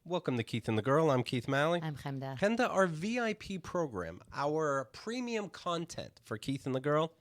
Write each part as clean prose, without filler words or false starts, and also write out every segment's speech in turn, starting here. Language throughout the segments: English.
Welcome to Keith and the Girl. I'm Keith Malley. I'm Chemda. Chemda, our VIP program, our premium content for Keith and the Girl,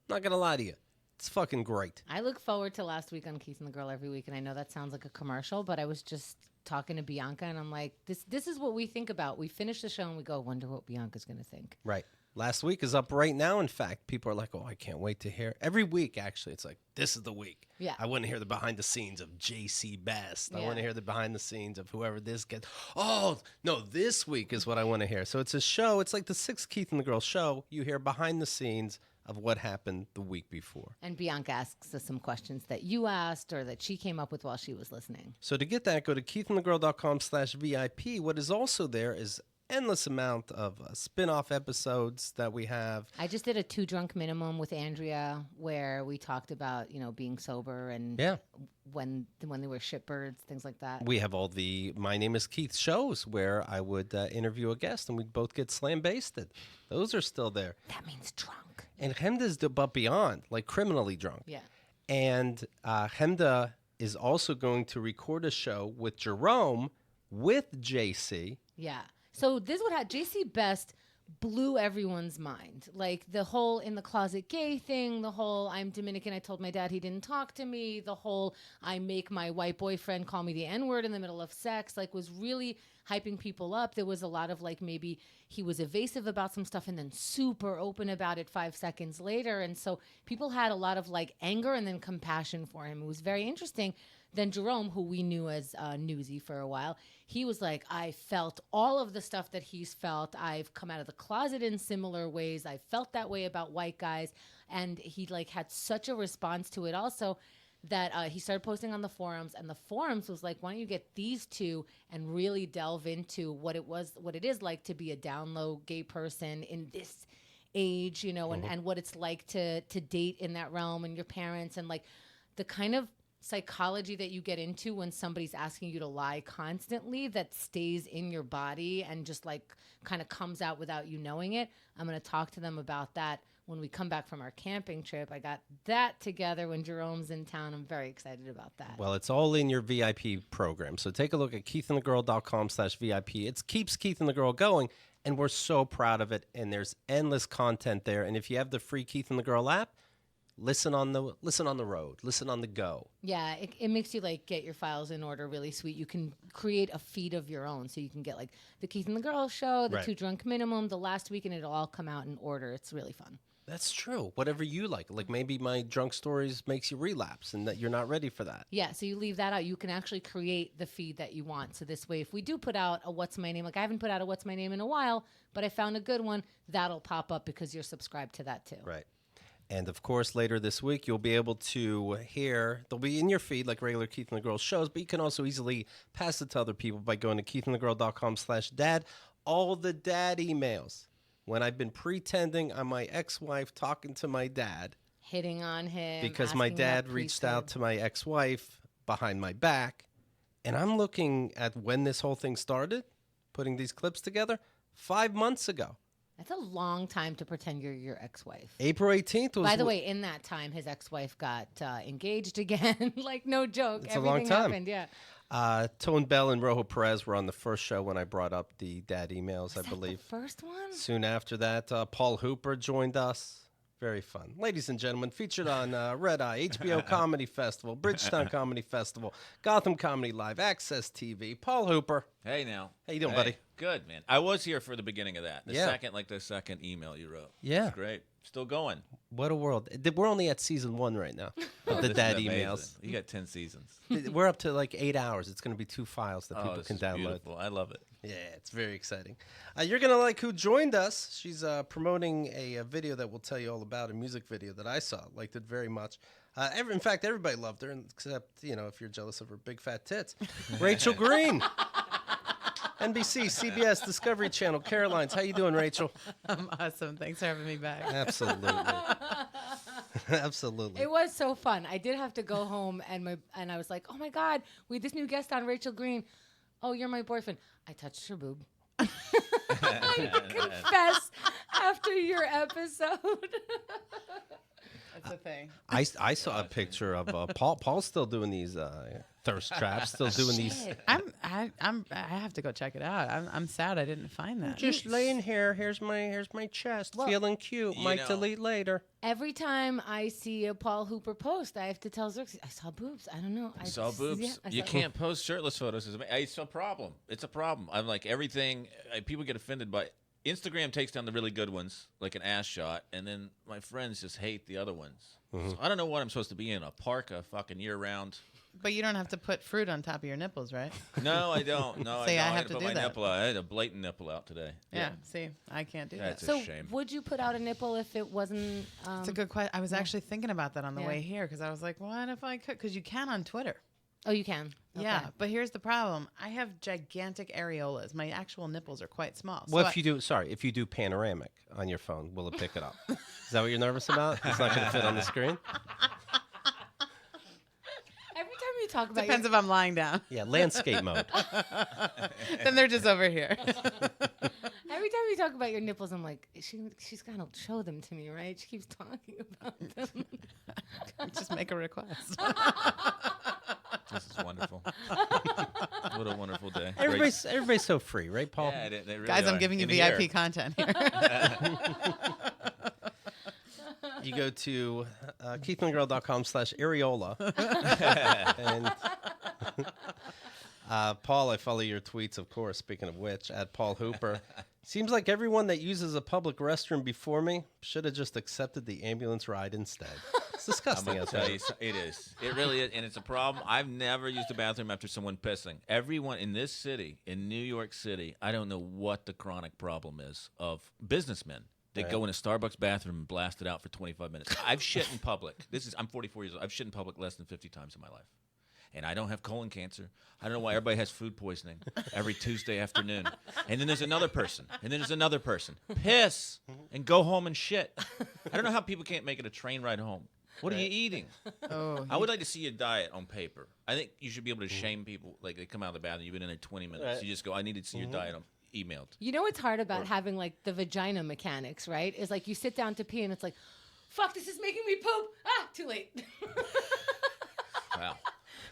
not going to lie to you, it's fucking great. I look forward to last week on Keith and the Girl every week, and I know that sounds like a commercial, but I was just talking to Bianca, and I'm like, this is what we think about. We finish the show, and we go, wonder what Bianca's going to think. Right. Last week is up right now. In fact, people are like, oh, I can't wait to hear. Every week, actually, it's like, this is the week. Yeah. I want to hear the behind the scenes of JC Best. I Yeah. want to hear the behind the scenes of whoever this gets. Oh, no, this week is what I want to hear. So it's a show. It's like the sixth Keith and the Girl show. You hear behind the scenes of what happened the week before. And Bianca asks us some questions that you asked or that she came up with while she was listening. So to get that, go to keithandthegirl.com/VIP. What is also there is endless amount of spin-off episodes that we have. I just did a 2 drunk minimum with Andrea where we talked about, being sober and when they were shitbirds, things like that. We have all the My Name is Keith shows where I would interview a guest and we'd both get slam-basted. Those are still there. That means drunk. And Chemda's but beyond, like criminally drunk. Yeah. And Chemda is also going to record a show with Jerome with JC. Yeah. So this is what happened. JC Best blew everyone's mind. Like the whole in the closet gay thing, the whole I'm Dominican, I told my dad he didn't talk to me, the whole I make my white boyfriend call me the N-word in the middle of sex, like was really hyping people up. There was a lot of like maybe he was evasive about some stuff and then super open about it 5 seconds later. And so people had a lot of like anger and then compassion for him. It was very interesting. Then Jerome, who we knew as Newsy for a while, he was like, I felt all of the stuff that he's felt. I've come out of the closet in similar ways. I felt that way about white guys. And he like had such a response to it also that he started posting on the forums. And the forums was like, why don't you get these two and really delve into what it is like to be a down low gay person in this age, and what it's like to date in that realm and your parents and like the kind of psychology that you get into when somebody's asking you to lie constantly that stays in your body and just like kind of comes out without you knowing it. I'm going to talk to them about that when we come back from our camping trip. I got that together when Jerome's in town. I'm very excited about that. Well, it's all in your VIP program. So take a look at keithandthegirl.com/VIP. It keeps Keith and the Girl going, and we're so proud of it. And there's endless content there. And if you have the free Keith and the Girl app, listen on the road, listen on the go. Yeah, it makes you like get your files in order really sweet. You can create a feed of your own, so you can get like the Keith and the Girl show, the 2 drunk minimum, the last week, and it'll all come out in order. It's really fun. That's true. Whatever you like. Like maybe my drunk stories makes you relapse and that you're not ready for that. Yeah, so you leave that out. You can actually create the feed that you want. So this way, if we do put out a What's My Name, like I haven't put out a What's My Name in a while, but I found a good one, that'll pop up because you're subscribed to that too. Right. And, of course, later this week, you'll be able to hear, they'll be in your feed like regular Keith and the Girl shows, but you can also easily pass it to other people by going to keithandthegirl.com/dad. All the dad emails. When I've been pretending I'm my ex-wife talking to my dad. Hitting on him. Because my dad reached out to my ex-wife behind my back. And I'm looking at when this whole thing started, putting these clips together, 5 months ago. That's a long time to pretend you're your ex-wife. April 18th was... By the way, in that time, his ex-wife got engaged again. Like, no joke. It's Everything a long time. happened, yeah. Tone Bell and Rojo Perez were on the first show when I brought up the dad emails, I believe. The first one? Soon after that, Paul Hooper joined us. Very fun. Ladies and gentlemen, featured on Red Eye, HBO Comedy Festival, Bridgetown Comedy Festival, Gotham Comedy Live, Access TV, Paul Hooper. Hey, now. How you doing, buddy? Good, man. I was here for the beginning of that. The second email you wrote. Yeah. It's great. Still going. What a world. We're only at season 1 right now of the dad emails. You got 10 seasons. We're up to like 8 hours. It's going to be 2 files that people can download. Beautiful. I love it. Yeah, it's very exciting. You're going to like who joined us. She's promoting a video that we'll tell you all about, a music video that I saw. Liked it very much. In fact, everybody loved her, except, if you're jealous of her big fat tits. Rachel Green. NBC, CBS, Discovery Channel, Caroline's. How you doing, Rachel? I'm awesome. Thanks for having me back. Absolutely. Absolutely. It was so fun. I did have to go home and I was like, oh my God, we had this new guest on, Rachel Green. Oh, you're my boyfriend. I touched her boob. I confess after your episode. It's a thing. I saw a picture of Paul. Paul's still doing these thirst traps. Still doing these. I have to go check it out. I'm sad I didn't find that. Just laying here. Here's my chest. Feeling cute. Might delete later. Every time I see a Paul Hooper post, I have to tell Xerxes, I saw boobs. I don't know. I saw boobs. Yeah, You can't post shirtless photos. It's a problem. It's a problem. I'm like everything. People get offended by. Instagram takes down the really good ones, like an ass shot, and then my friends just hate the other ones. So I don't know what I'm supposed to be in, a parka fucking year-round. But you don't have to put fruit on top of your nipples, right? No, I don't. No, See, I I have had to put do my that. nipple out. I had a blatant nipple out today. Yeah. See, I can't do That's that. a So shame. would you put out a nipple if it wasn't? It's a good question. I was actually thinking about that on the Yeah. way here because I was like, what if I could? Because you can on Twitter. Oh, you can. Yeah, Okay. but here's the problem. I have gigantic areolas. My actual nipples are quite small. Well, So if you do panoramic on your phone, will it pick it up? Is that what you're nervous about? It's not going to fit on the screen. Every time you talk about depends if I'm lying down. Yeah, landscape mode. Then they're just over here. every time you talk about your nipples, I'm like, she's gonna show them to me, right? She keeps talking about them. Just make a request. This is wonderful. What a wonderful day. Everybody's so free, right, Paul? Yeah, they really Guys, I'm are. giving you In VIP here. content here. You go to keithandgirl.com/areola. And Paul, I follow your tweets, of course, speaking of which, at Paul Hooper. Seems like everyone that uses a public restroom before me should have just accepted the ambulance ride instead. It's disgusting. I'm gonna tell you, it is. It really is, and it's a problem. I've never used a bathroom after someone pissing. Everyone in this city, in New York City, I don't know what the chronic problem is of businessmen. They go in a Starbucks bathroom and blast it out for 25 minutes. I've shit in public. I'm 44 years old. I've shit in public less than 50 times in my life. And I don't have colon cancer. I don't know why everybody has food poisoning every Tuesday afternoon. And then there's another person. And then there's another person. Piss and go home and shit. I don't know how people can't make it a train ride home. What are you eating? Oh, I would like to see your diet on paper. I think you should be able to shame people. Like they come out of the bathroom, you've been in there 20 minutes. Right. You just go, I need to see your diet emailed. You know what's hard about having like the vagina mechanics, right? Is like you sit down to pee and it's like, fuck, this is making me poop. Ah, too late. Wow.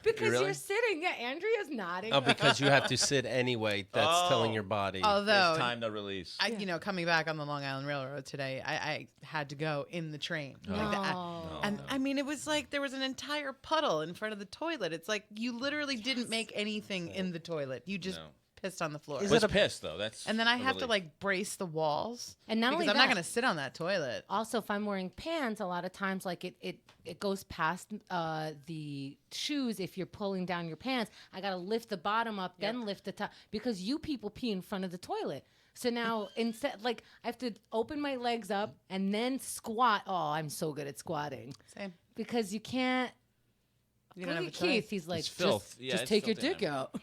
Because Really? you're sitting. Yeah, Andrea's nodding. Oh, because you have to sit anyway. That's telling your body. although It's time to release. coming back on the Long Island Railroad today, I had to go in the train. Like that. No. And I mean, it was like there was an entire puddle in front of the toilet. It's like you literally didn't make anything in the toilet. You just No. pissed on the floor. What's piss though? That's And then I a have to relief. like brace the walls. And not because only I'm not that- going to sit on that toilet. Also, if I'm wearing pants, a lot of times, like it goes past the shoes. If you're pulling down your pants, I gotta lift the bottom up, then lift the top, because you people pee in front of the toilet. So now instead, like I have to open my legs up and then squat. Oh, I'm so good at squatting Same. because you can't. You don't Look have at a choice. Keith. He's like, It's filth. just, Yeah, just it's take your filthy, dick man. out.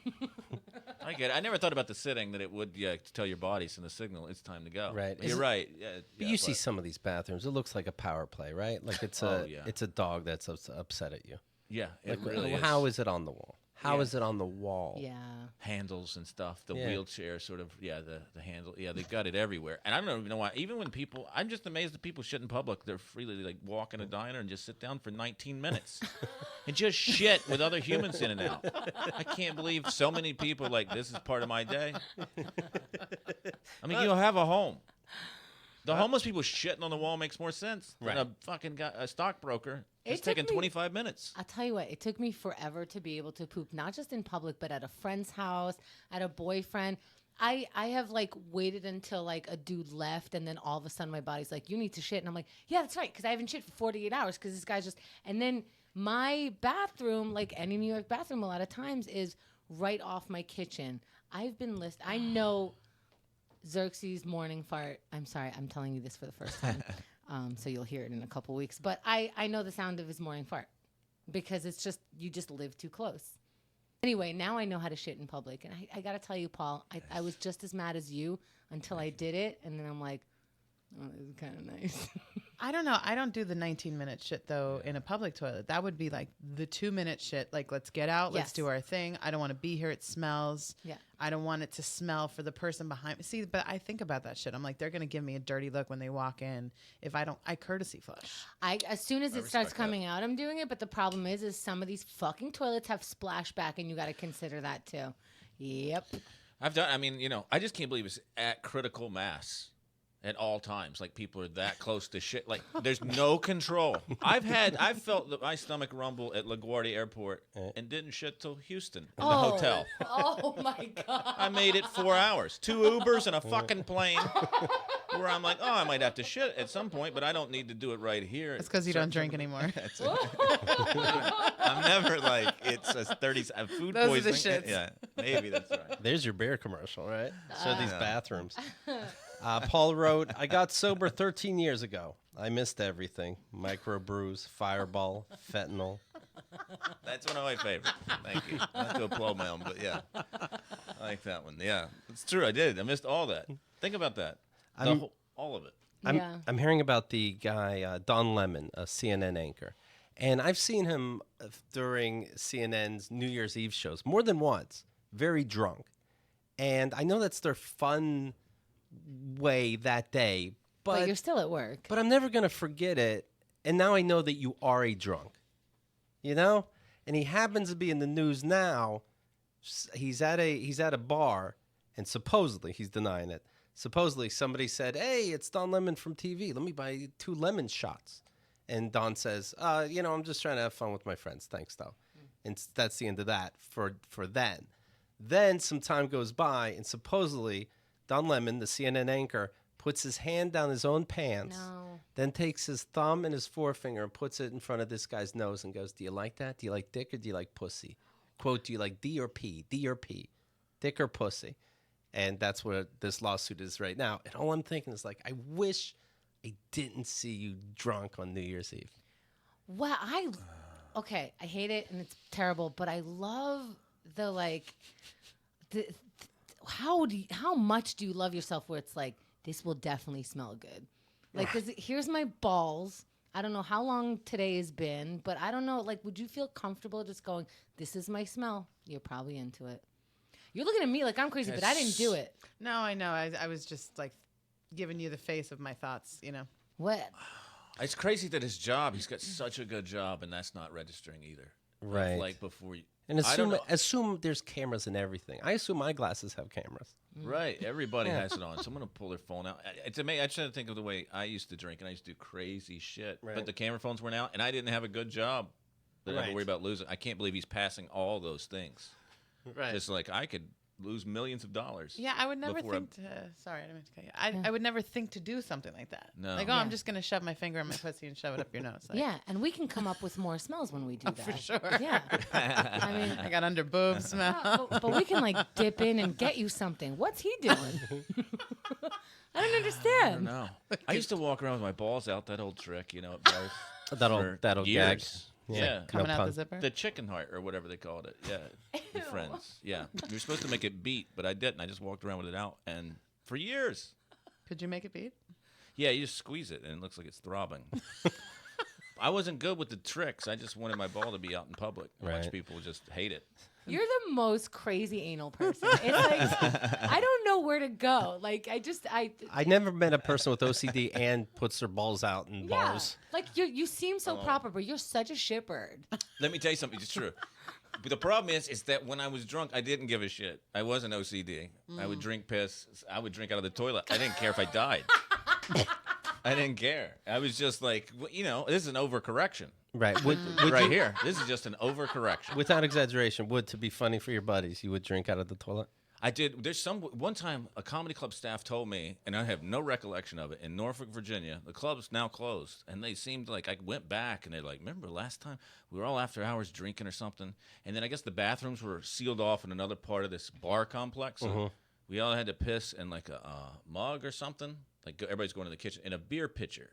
I get it. I never thought about the sitting that it would tell your body send a signal it's time to go. Right. But you're right. Yeah, But you see some of these bathrooms. It looks like a power play, right? Like it's Oh, yeah. it's a dog that's upset at you. Yeah, it Like, really is. how is it on the wall? How Yeah. is it on the wall? Yeah. Handles and stuff, the Yeah. wheelchair sort of, the handle. Yeah, they've got it everywhere. And I don't even know why. Even when people, I'm just amazed that people shit in public. They're freely like walk in a diner and just sit down for 19 minutes and just shit with other humans in and out. I can't believe so many people like this is part of my day. I mean, you have a home. The homeless people shitting on the wall makes more sense than a fucking a stockbroker. It's It took taking me- 25 minutes. I'll tell you what, it took me forever to be able to poop, not just in public, but at a friend's house, at a boyfriend. I have like waited until like a dude left, and then all of a sudden my body's like, you need to shit. And I'm like, yeah, that's right, because I haven't shit for 48 hours because this guy's just. And then my bathroom, like any New York bathroom, a lot of times is right off my kitchen. I've been listed. I know Xerxes' morning fart. I'm sorry, I'm telling you this for the first time. So you'll hear it in a couple weeks. But I know the sound of his morning fart because it's just, you just live too close. Anyway, now I know how to shit in public. And I got to tell you, Paul, I was just as mad as you until I did it. And then I'm like, oh, this is kind of nice. I don't know. I don't do the 19-minute shit, though, in a public toilet. That would be like the 2-minute shit. Like, let's get out. Let's Yes. do our thing. I don't want to be here. It smells. Yeah. I don't want it to smell for the person behind me. See, but I think about that shit. I'm like, they're going to give me a dirty look when they walk in if I courtesy flush. As soon as it starts respect coming out, I'm doing it. But the problem is some of these fucking toilets have splashback, and you got to consider that too. Yep. I mean, I just can't believe it's at critical mass at all times. Like, people are that close to shit. Like, there's no control. I've felt my stomach rumble at LaGuardia Airport and didn't shit till Houston in the hotel. Oh my God. I made it 4 hours. 2 Ubers and a fucking plane where I'm like, I might have to shit at some point, but I don't need to do it right here. It's because you don't drink anymore. I'm never like, it's a 30 food Those are poisoning. the shits. Yeah, maybe that's right. There's your beer commercial, right? Show these bathrooms. Paul wrote, I got sober 13 years ago. I missed everything. Microbrews, Fireball, fentanyl. That's one of my favorites. Thank you. Not to applaud my own, but yeah. I like that one. Yeah, it's true. I did. I missed all that. Think about that. All of it. I'm hearing about the guy, Don Lemon, a CNN anchor. And I've seen him during CNN's New Year's Eve shows more than once, very drunk. And I know that's their fun way that day, But you're still at work. But I'm never going to forget it. And now I know that you are a drunk, And he happens to be in the news now. He's at a bar, and supposedly, he's denying it. Supposedly somebody said, "Hey, it's Don Lemon from TV. Let me buy 2 lemon shots." And Don says, I'm just trying to have fun with my friends. Thanks, though. And that's the end of that for then. Then some time goes by, and supposedly Don Lemon, the CNN anchor, puts his hand down his own pants, then takes his thumb and his forefinger and puts it in front of this guy's nose and goes, "Do you like that? Do you like dick or do you like pussy?" Quote, "Do you like D or P? D or P? Dick or pussy?" And that's what this lawsuit is right now. And all I'm thinking is, like, I wish I didn't see you drunk on New Year's Eve. Well, I hate it and it's terrible, but I love how much do you love yourself where it's like, this will definitely smell good. Like, here's my balls. I don't know how long today has been, but I don't know. Like, would you feel comfortable just going, this is my smell? You're probably into it. You're looking at me like I'm crazy, but I didn't do it. No, I know. I was just like giving you the face of my thoughts, What? It's crazy that his job, he's got such a good job, and that's not registering either. Right. Like before you. And assume there's cameras and everything. I assume my glasses have cameras. Right. Everybody has it on. Someone will pull their phone out. It's amazing. I try to think of the way I used to drink, and I used to do crazy shit. Right. But the camera phones went out, and I didn't have a good job that I had to worry about losing. I can't believe he's passing all those things. Right. It's like I could lose millions of dollars. Yeah, I would never think to. Sorry, I didn't mean to cut you. I would never think to do something like that. No. Like, I'm just gonna shove my finger in my pussy and shove it up your nose. Like, Yeah, and we can come up with more smells when we do that. for sure. Yeah. I mean, I got under boob smell. but we can dip in and get you something. What's he doing? I don't understand. No. I used to walk around with my balls out, that old trick, at bars. That'll gag. years. Yeah. Yeah. Coming No out pun. the zipper. The chicken heart or whatever they called it. Yeah. Your friends. Yeah. You're supposed to make it beat, but I didn't. I just walked around with it out and for years. Could you make it beat? Yeah, you just squeeze it and it looks like it's throbbing. I wasn't good with the tricks. I just wanted my ball to be out in public. A bunch of Right. people just hate it. You're the most crazy anal person. It's like I don't know where to go. Like I never met a person with OCD and puts their balls out in bars. Like you seem so proper, but you're such a shitbird. Let me tell you something. It's true. But the problem is that when I was drunk, I didn't give a shit. I wasn't OCD. I would drink piss. I would drink out of the toilet. I didn't care if I died. I didn't care. I was just like, this is an overcorrection. Right. Right here. This is just an overcorrection. Without exaggeration, to be funny for your buddies, you would drink out of the toilet? I did. There's one time a comedy club staff told me, and I have no recollection of it, in Norfolk, Virginia, the club's now closed, and they seemed like I went back, and they're like, remember last time we were all after hours drinking or something, and then I guess the bathrooms were sealed off in another part of this bar complex, so we all had to piss in like a mug or something, like everybody's going to the kitchen, in a beer pitcher.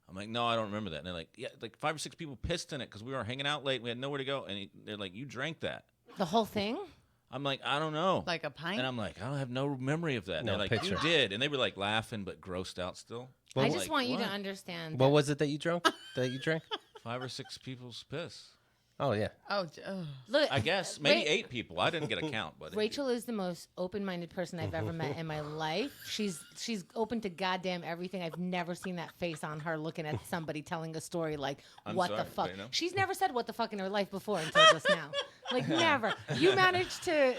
I'm like, no, I don't remember that. And they're like, yeah, like 5 or 6 people pissed in it because we were hanging out late, we had nowhere to go, and they're like, you drank that. The whole thing? I'm like, I don't know. Like a pint? And I'm like, I don't have no memory of that. And No, they're like, picture. you did. And they were like laughing, but grossed out still. Well, I just like, want you to what? understand. What was it that you drank? 5 or 6 people's piss. Oh yeah. Look, I guess maybe 8 people. I didn't get a count, but Rachel is the most open-minded person I've ever met in my life. She's open to goddamn everything. I've never seen that face on her looking at somebody telling a story like, I'm what sorry, the fuck? you know? She's never said what the fuck in her life before until just now. Like never. You managed to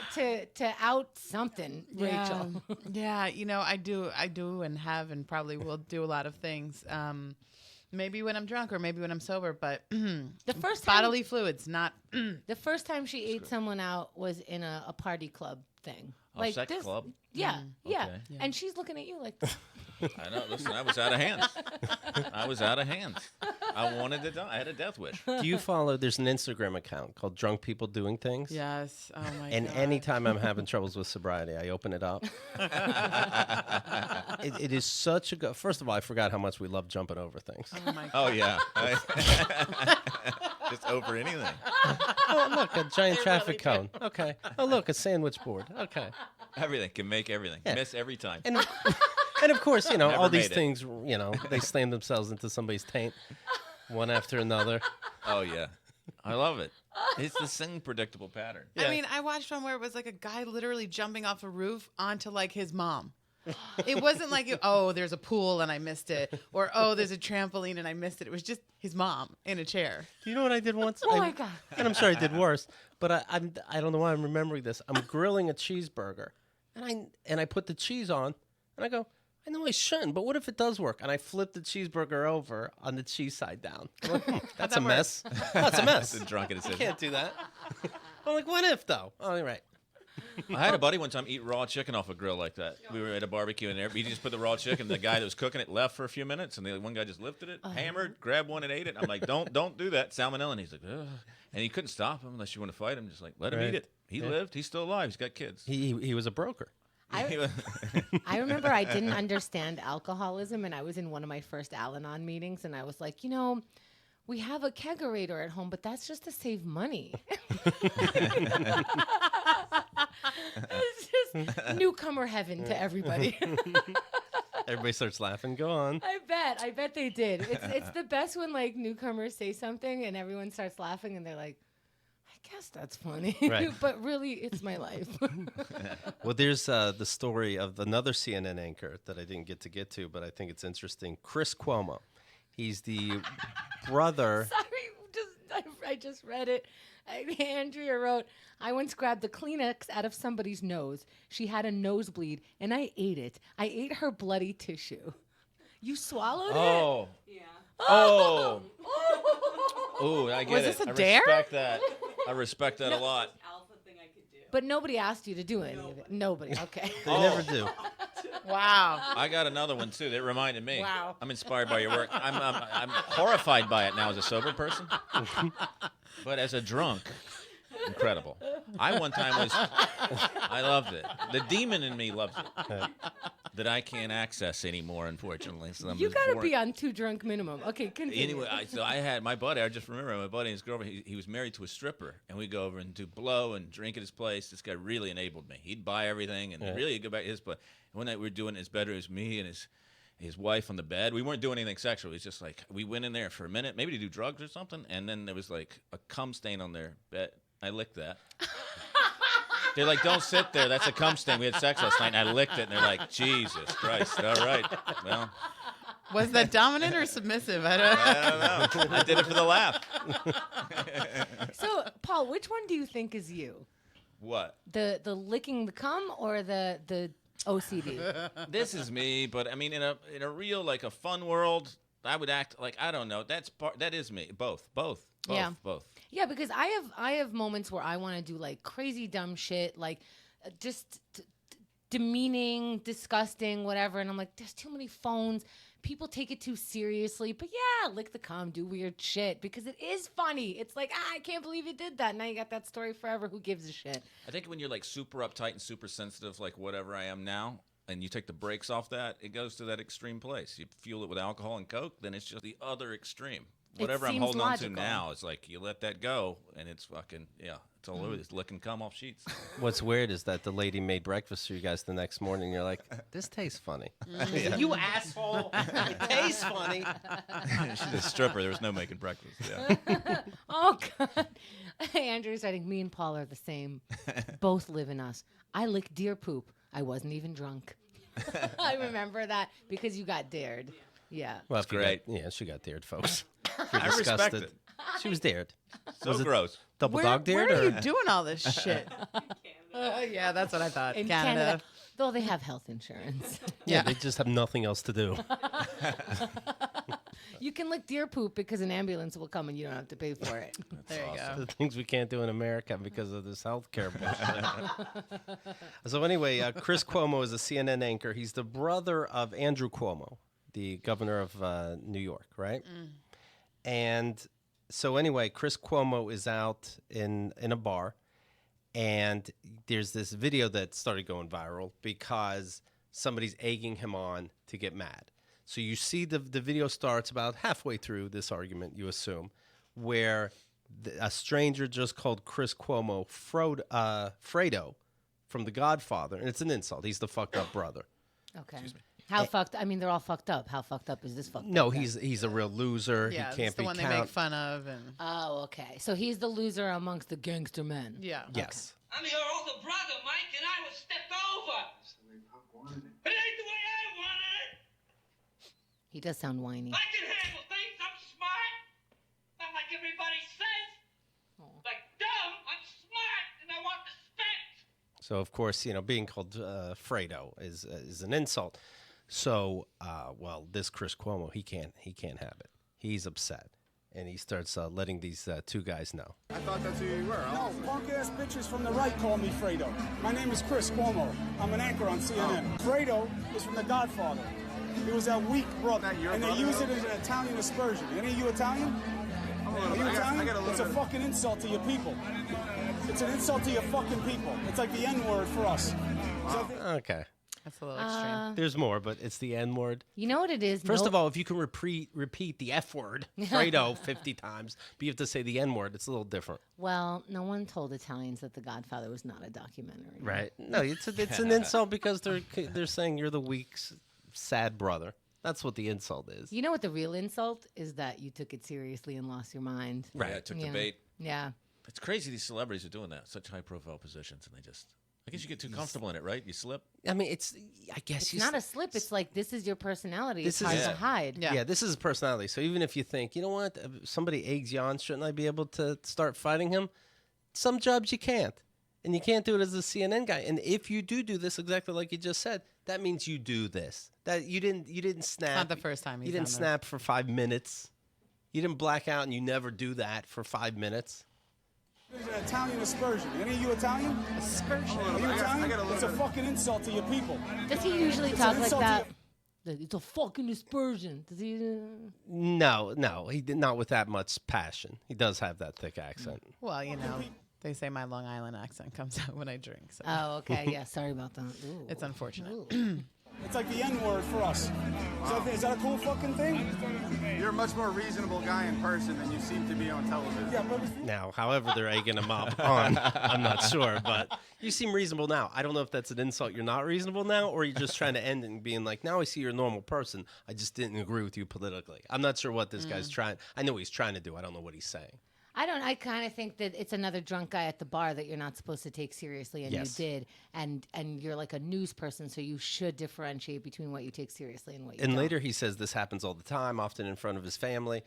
out something, Rachel. Yeah, I do and have and probably will do a lot of things. Maybe when I'm drunk or maybe when I'm sober, but The first time, bodily fluids, not. the first time she ate someone out was in a party club thing. A sex club? Yeah, yeah. Okay. Yeah. And she's looking at you like, I know. Listen, I was out of hands. I wanted to die. I had a death wish. Do you follow? There's an Instagram account called Drunk People Doing Things. Yes. Oh my And god. anytime I'm having troubles with sobriety, I open it up. It is such a good. First of all, I forgot how much we love jumping over things. Oh my god. Oh yeah. Just over anything. Oh, look, a giant traffic cone. Okay. Oh, look, a sandwich board. Okay. Everything can make everything. Yeah. Miss every time. And of course, all Never these made it. things, they slam themselves into somebody's taint, one after another. Oh yeah. I love it. It's the same predictable pattern. Yeah. I mean, I watched one where it was like a guy literally jumping off a roof onto like his mom. It wasn't like, there's a pool and I missed it, or there's a trampoline and I missed it. It was just his mom in a chair. Do you know what I did once? oh my God. And I'm sorry I did worse, but I don't know why I'm remembering this. I'm grilling a cheeseburger, and I put the cheese on, and I go, I know I shouldn't, but what if it does work? And I flip the cheeseburger over on the cheese side down. I'm like, that's a mess. That's a mess. It's a drunken You decision. can't do that. I'm like, what if though? Oh, you're right. I had a buddy one time eat raw chicken off a grill like that. We were at a barbecue and he just put the raw chicken. The guy that was cooking it left for a few minutes, and the one guy just lifted it, hammered, grabbed one, and ate it. I'm like, don't do that, salmonella. And he's like, ugh. And he couldn't stop him unless you want to fight him. Just like let him Right. eat it. He lived. He's still alive. He's got kids. He was a broker. I remember I didn't understand alcoholism, and I was in one of my first Al-Anon meetings, and I was like, we have a kegerator at home, but that's just to save money. It's just newcomer heaven to everybody. Everybody starts laughing. Go on. I bet they did. It's the best when like newcomers say something and everyone starts laughing and they're like, I guess that's funny, Right. but really it's my life. Well, there's the story of another CNN anchor that I didn't get to, but I think it's interesting. Chris Cuomo. He's the brother. Sorry, I just read it. Andrea wrote, I once grabbed the Kleenex out of somebody's nose. She had a nosebleed, and I ate it. I ate her bloody tissue. You swallowed it? Oh. Yeah. Oh. Oh, I get Was it. this a I dare? respect that. I respect that a lot. Alpha thing I could do. But nobody asked you to do any of it. Nobody. Okay. They never do. Wow. I got another one too. That reminded me. Wow. I'm inspired by your work. I'm horrified by it now as a sober person, but as a drunk, incredible. I one time was. I loved it. The demon in me loves it. That I can't access anymore, unfortunately. So I'm You just got to boring. be on 2 drunk minimum. Okay, continue. Anyway, so I had my buddy. I just remember my buddy and his girlfriend. He was married to a stripper, and we go over and do blow and drink at his place. This guy really enabled me. He'd buy everything, and really go back to his place. And one night we were doing it in his bedroom. It was me and his wife on the bed. We weren't doing anything sexual. It was just like we went in there for a minute, maybe to do drugs or something, and then there was like a cum stain on their bed. I licked that. They're like, don't sit there. That's a cum stain. We had sex last night, and I licked it, and they're like, Jesus Christ. All right. Well, Was that dominant or submissive? I I don't know. I did it for the laugh. So, Paul, which one do you think is you? What? The licking the cum or the OCD? This is me, but I mean, in a real, like a fun world, I would act like, I don't know. That is me. Both. Yeah. Both. Yeah, because I have moments where I want to do like crazy dumb shit, like just demeaning, disgusting, whatever, and I'm like, there's too many phones. People take it too seriously, but yeah, lick the cum, do weird shit because it is funny. It's like, I can't believe you did that. Now you got that story forever. Who gives a shit? I think when you're like super uptight and super sensitive, like whatever I am now, and you take the brakes off that, it goes to that extreme place. You fuel it with alcohol and coke, then it's just the other extreme. whatever I'm seems holding on to logical. now, it's like you let that go, and it's fucking it's all over. It's licking cum off sheets. What's weird is that the lady made breakfast for you guys the next morning. And you're like, this tastes funny. You asshole! It tastes funny. She's a stripper. There was no making breakfast. Yeah. Oh God. Andrew's writing, me and Paul are the same. Both live in us. I lick deer poop. I wasn't even drunk. I remember that because you got dared. Yeah. Well, That's great. She got dared, folks. I respect it. She was dared. So Was it gross. Double Where, dog dared? where are or? you doing all this shit? Yeah, that's what I thought. In Canada. Canada. Though they have health insurance. Yeah, they just have nothing else to do. You can lick deer poop because an ambulance will come and you don't have to pay for it. There you go. The things we can't do in America because of this healthcare bullshit. So anyway, Chris Cuomo is a CNN anchor. He's the brother of Andrew Cuomo, the governor of New York, right? And so anyway, Chris Cuomo is out in a bar, and there's this video that started going viral because somebody's egging him on to get mad. So you see the video starts about halfway through this argument, you assume, where a stranger just called Chris Cuomo Fredo from The Godfather, and it's an insult. He's the fucked up brother. Okay. How fucked? I mean, they're all fucked up. How fucked up is this fucked No, up? he's a real loser. Yeah, He can't it's the be one they make fun of. And Oh, okay. So he's the loser amongst the gangster men. yeah. Yes. I'm your older brother, Mike, and I was stepped over. It ain't the way I wanted it. He does sound whiny. I can handle things. I'm smart. Not like everybody says. Like dumb, I'm smart, and I want respect. So of course, being called Fredo is an insult. So, this Chris Cuomo, he can't have it. He's upset, and he starts letting these two guys know. I thought that's who you were. No, punk-ass bitches from the right call me Fredo. My name is Chris Cuomo. I'm an anchor on CNN. Fredo is from The Godfather. He was that weak brother, That your and they brother? use it as an Italian aspersion. Any of you Italian? Are you Italian? I got a It's a little bit. fucking insult to your people. It's an insult to your fucking people. It's like the N-word for us. So Okay. That's a little extreme. There's more, but it's the N word. You know what it is? First of all, if you can repeat the F word, Fredo, 50 times, but you have to say the N word, it's a little different. Well, no one told Italians that The Godfather was not a documentary. Right. No, it's an insult because they're saying you're the weak, sad brother. That's what the insult is. You know what the real insult is? That you took it seriously and lost your mind. Right. Yeah, it took Yeah. the bait. Yeah. It's crazy these celebrities are doing that. Such high-profile positions, and they just. I guess you get too comfortable in it, right? You slip. I mean, I guess It's not a slip. It's like this is your personality. This It's hard is- to hide. Yeah. This is his personality. So even if you think, you know what, if somebody eggs you on, shouldn't I be able to start fighting him? Some jobs you can't. And you can't do it as a CNN guy. And if you do this exactly like you just said, that means you do this. That you didn't snap. Not the first time You he's didn't done snap for 5 minutes. You didn't black out, and you never do that for 5 minutes. It's an Italian aspersion. Any of you Italian? Aspersion. Are you I got a Italian? little It's a bit. fucking insult to your people. Does he usually It's talk an like insult to that? It's a fucking aspersion. Does he? No, he did not with that much passion. He does have that thick accent. Well, they say my Long Island accent comes out when I drink. So Oh, okay. Yeah. Sorry about that. Ooh. it's unfortunate. It's like the N-word for us. Is that a cool fucking thing? You're a much more reasonable guy in person than you seem to be on television. Yeah, but Now, however they're egging him up on, I'm not sure, but you seem reasonable now. I don't know if that's an insult. You're not reasonable now, or you're just trying to end it and being like, now I see you're a normal person. I just didn't agree with you politically. I'm not sure what this guy's trying. I know what he's trying to do. I don't know what he's saying. I kind of think that it's another drunk guy at the bar that you're not supposed to take seriously, and Yes. you did, and you're like a news person, so you should differentiate between what you take seriously and what you And don't. later he says this happens all the time, often in front of his family.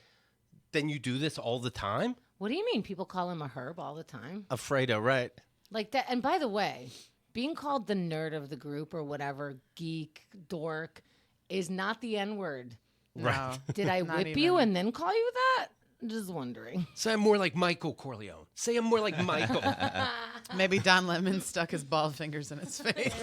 Then you do this all the time? What do you mean? People call him a herb all the time, Fredo, right? like that. And by the way, being called the nerd of the group or whatever, geek, dork, is not the N word. No. Did I Not whip you even. and then call you that? Just wondering. Say I'm more like Michael Corleone. Say I'm more like Michael. Maybe Don Lemon stuck his bald fingers in his face.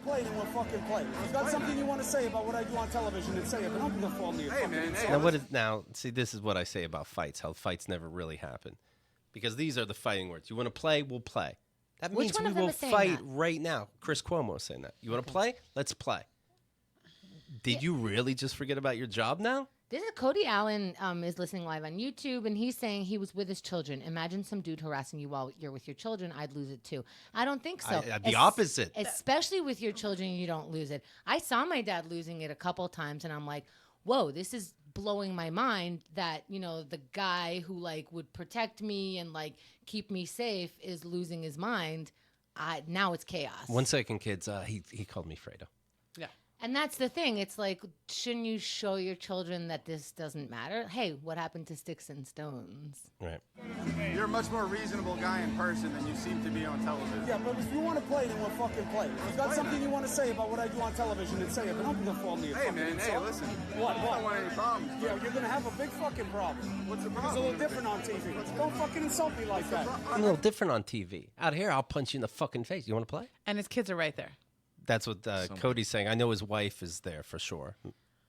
play, then we'll fucking play. If you got something you want to say about what I do on television, then say it. But don't fall me a Hey, fucking man, insult. Now, see, this is what I say about fights, how fights never really happen. Because these are the fighting words. You want to play, we'll play. That Which means one we of them will is saying fight that? right now. Chris Cuomo is saying that. You want to play? Let's play. Did you really just forget about your job now? This is Cody Allen is listening live on YouTube, and he's saying he was with his children. Imagine some dude harassing you while you're with your children. I'd lose it too. I don't think so. The opposite. Especially with your children, you don't lose it. I saw my dad losing it a couple times, and I'm like, whoa, this is blowing my mind that, you know, the guy who, like, would protect me and, like, keep me safe is losing his mind. Now it's chaos. 1 second, kids. He called me Fredo. Yeah. And that's the thing. It's like, shouldn't you show your children that this doesn't matter? Hey, what happened to sticks and stones? Right. You're a much more reasonable guy in person than you seem to be on television. Yeah, but if you want to play, then we'll fucking play. If you've got something you want to say about what I do on television, then say it. But don't go call me a Hey, fucking man, hey, insult. listen. What? I don't want any problems. Yeah, you're going to have a big fucking problem. What's the It's a problem? little different on TV. Don't fucking insult me like that. I'm a little different on TV. Out here, I'll punch you in the fucking face. You want to play? And his kids are right there. That's what Cody's saying. I know his wife is there for sure.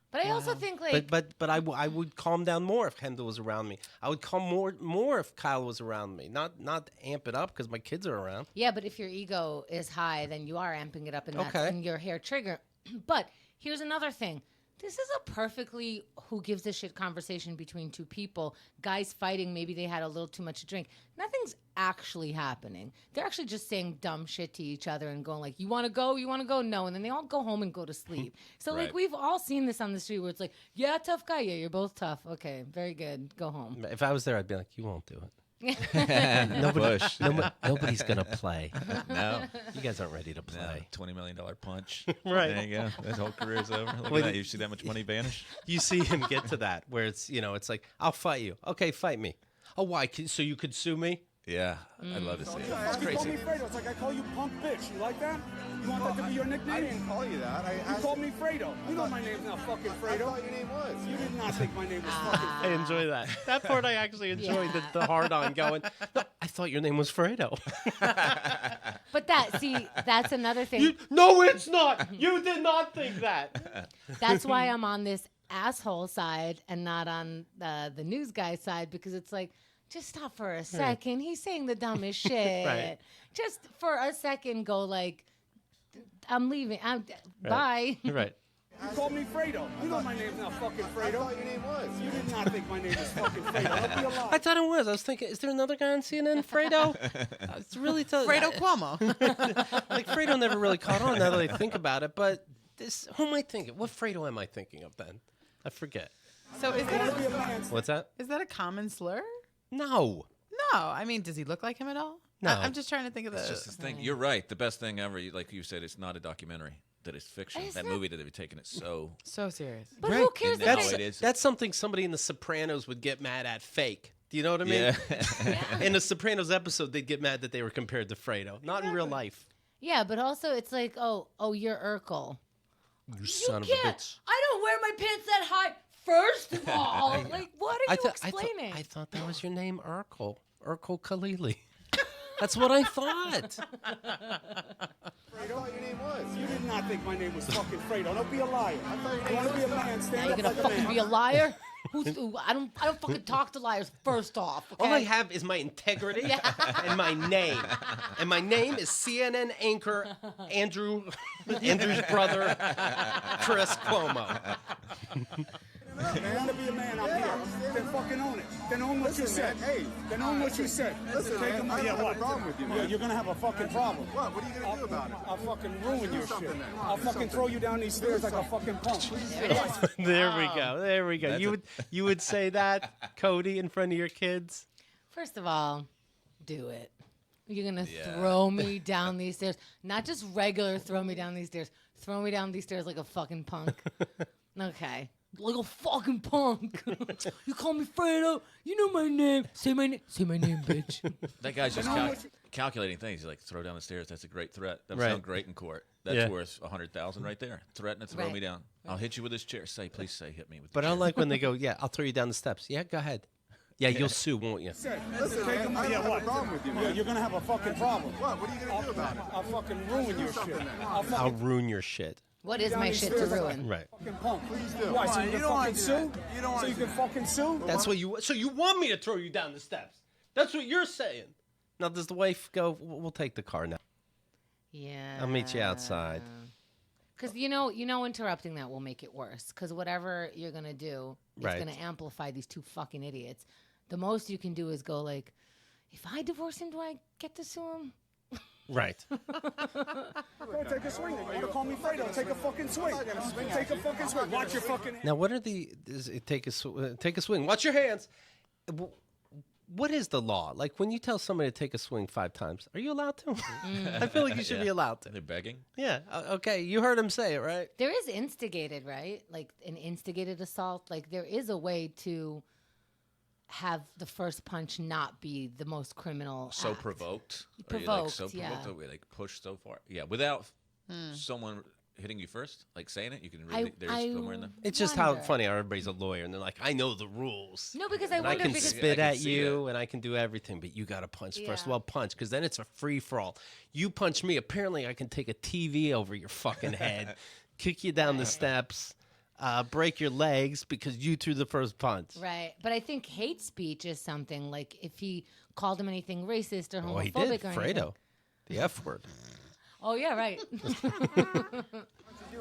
But I also think, like... But I would calm down more if Kendall was around me. I would calm more if Kyle was around me. Not amp it up because my kids are around. Yeah, but if your ego is high, then you are amping it up, and that's Okay. in your hair trigger. But here's another thing. This is a perfectly who gives a shit conversation between two people. Guys fighting, maybe they had a little too much to drink. Nothing's actually happening. They're actually just saying dumb shit to each other and going like, you want to go? You want to go? No. And then they all go home and go to sleep. So, like, Right. we've all seen this on the street where it's like, yeah, tough guy. Yeah, you're both tough. Okay, very good. Go home. If I was there, I'd be like, you won't do it. Push. Nobody's going to play. No. You guys aren't ready to No. play. $20 million punch. Right. There you go. That whole career's over. Look Wait, at that. You see that much money vanish? You see him get to that where it's, you know, it's like, I'll fight you. Okay, fight me. Oh, why? So you could sue me? Yeah. I'd love to see it. You fucking call me Fredo. It's like I call you punk bitch. You like that? You want that to be your nickname? I didn't call you that. You called me Fredo. You know my name's not fucking I Fredo. thought your name was. You did not think my name was fucking I enjoy that. That part I actually enjoyed, the hard-on going, no, I thought your name was Fredo. But that's another thing. No, it's not. You did not think that. That's why I'm on this asshole side and not on the news guy side, because it's like, just stop for a second. He's saying the dumbest shit. Right. Just for a second, go like, I'm leaving. Bye. Right. You called me Fredo. You know my name's not fucking Fredo. I thought your name was. You did not think my name was fucking Fredo. Don't be a lie. I thought it was. I was thinking, is there another guy on CNN, Fredo? It's really tough. Fredo Cuomo. Like, Fredo never really caught on now that I think about it, but who am I thinking? What Fredo am I thinking of then? I forget. So is Be a that man. What's that? a common slur? No. No. I mean, does he look like him at all? No. I'm just trying to think of the. It's just this thing. You're right. The best thing ever, like you said, it's not a documentary. That it's fiction. It's That not- movie that they've taken it so. So serious. But Right. who cares? And if now they- it is. That's something somebody in The Sopranos would get mad at fake. Do you know what I mean? Yeah. In the Sopranos episode, they'd get mad that they were compared to Fredo. Not in real life. Yeah, but also it's like, oh, you're Urkel. You son of a Yeah, bitch. I don't wear my pants that high. First of all, like, what are you explaining? I thought that was your name, Urkel. Urkel Khalili. That's what I thought. I thought your name was. You did not think my name was fucking Fredo. Don't be a liar. I thought your You name want to be a was. man? Now Stand you're up gonna like a fucking man. be a liar? I don't fucking talk to liars. First off, okay? All I have is my integrity and my name. And my name is CNN anchor Andrew's brother, Chris Cuomo. You want to be a man? I'm here. Then fucking own it. Then own what you said. man, hey. Then own what you said. Listen, Take man, him- I don't yeah, have a what? problem with you, man. Yeah, you're gonna have a fucking problem. What? What are you gonna do about it? I'll fucking ruin your shit. something then. I'll Do fucking something. throw you down these stairs like a fucking punk. There we go. There we go. You would say that, Cody, in front of your kids? First of all, do it. You're gonna throw me down these stairs. Not just regular throw me down these stairs. Throw me down these stairs like a fucking punk. Okay. Like a fucking punk. You call me Fredo. You know my name. Say my name. Say my name, bitch. That guy's just calculating things. He's like, throw down the stairs. That's a great threat. That would Right. sound great in court. That's Yeah. worth $100,000 right there. Threaten to throw Right. me down. I'll hit you with this chair. Please say, hit me with. But the I chair. like when they go, yeah, I'll throw you down the steps. Yeah, go ahead. Yeah, you'll sue, won't you? Listen, Take man, him- I don't yeah, have what? a problem with you, Yeah, man. you're gonna have a fucking problem. What? What are you gonna do about it? I'll fucking ruin your shit. something then. I'll I'll fucking ruin your shit. What is down my these shit to stairs like a ruin? Right. fucking punk. Please do. Why? So Come on, you you can don't wanna fucking do sue? that. You don't So wanna you do can that. fucking sue? That's what you. So you want me to throw you down the steps? That's what you're saying. Now, does the wife go? We'll take the car now. Yeah. I'll meet you outside. Because you know, interrupting that will make it worse. Because whatever you're gonna do, It's Right. going to amplify these two fucking idiots. The most you can do is go like, if I divorce him, do I get to sue him? Right. Go take a swing. You want to call me Fredo? Take a fucking swing. Take a fucking swing. Watch your fucking. Now, what are take a swing? Watch your hands. What is the law? Like when you tell somebody to take a swing 5 times, are you allowed to? I feel like you should be allowed to. They're begging. Yeah. Okay. You heard him say it, right? There is instigated, right? Like an instigated assault. Like there is a way to have the first punch not be the most criminal So act. provoked. Provoked, Are you yeah. Or we like pushed so far. Yeah, without someone hitting you first, like saying it, you can read it. There's somewhere in the. It's just how wonder. funny how everybody's a lawyer and they're like, I know the rules. No, because I And I wonder can because spit I can at see you and I can do everything, but you got to punch first. Yeah. Well, punch, because then it's a free for all. You punch me. Apparently, I can take a TV over your fucking head, kick you down the steps, break your legs because you threw the first punch. right. But I think hate speech is something like if he called him anything racist or homophobic Oh, he did. or anything. Fredo. The F word. Oh yeah, right.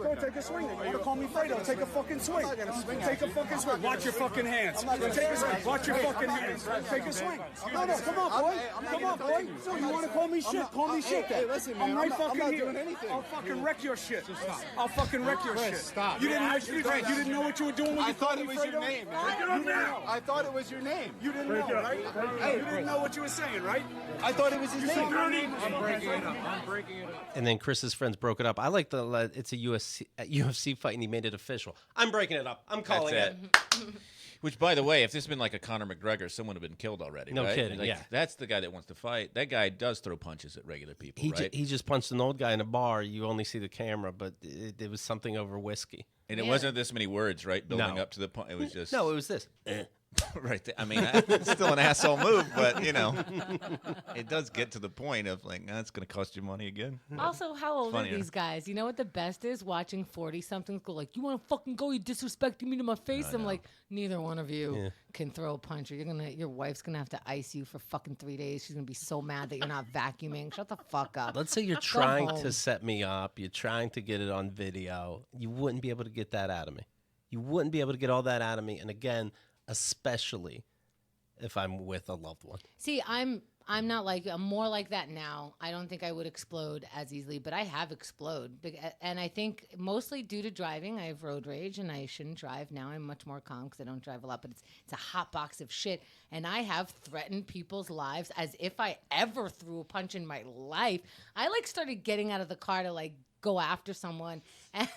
Go take a swing. You want to call me Fredo? Take a fucking swing. Take a fucking swing. Watch your fucking hands. Take a swing. Watch your fucking hands. Take a swing. No, come on, boy. Come on, boy. So you want to call me shit? Call me shit then. I'm right fucking here. I'll fucking wreck your shit. I'll fucking wreck your shit. Stop. You didn't know what you were doing when I you thought called it me was your Fredo? name, man. Break it up now. I thought it was your name. You didn't know, right? You didn't know what you were saying, right? I thought it was his name. I'm breaking it up. I'm breaking it up. And then Chris's friends broke it up. I like it's a UFC fight and he made it official. I'm breaking it up. I'm calling That's it. Which, by the way, if this had been like a Conor McGregor, someone would have been killed already. No right? kidding, Like, yeah. That's the guy that wants to fight. That guy does throw punches at regular people, right? He just punched an old guy in a bar. You only see the camera, but it was something over whiskey. And it Yeah. wasn't this many words, right? Building No. up to the point. It was just No, it was this. right there. I mean, it's still an asshole move, but you know, it does get to the point of like, it's going to cost you money again. Also, how old are Funnier. these guys? You know what the best is? Watching 40-somethings go like, you want to fucking go? You disrespecting me to my face? I'm like, neither one of you can throw a punch. Or your wife's going to have to ice you for fucking 3 days. She's going to be so mad that you're not vacuuming. Shut the fuck up. Let's say you're trying home. to set me up. You're trying to get it on video. You wouldn't be able to get that out of me. You wouldn't be able to get all that out of me. And again, especially if I'm with a loved one. See, I'm not like you. I'm more like that now. I don't think I would explode as easily, but I have exploded. And I think mostly due to driving, I have road rage and I shouldn't drive. Now I'm much more calm because I don't drive a lot, but it's a hot box of shit. And I have threatened people's lives as if I ever threw a punch in my life. I like started getting out of the car to like go after someone. And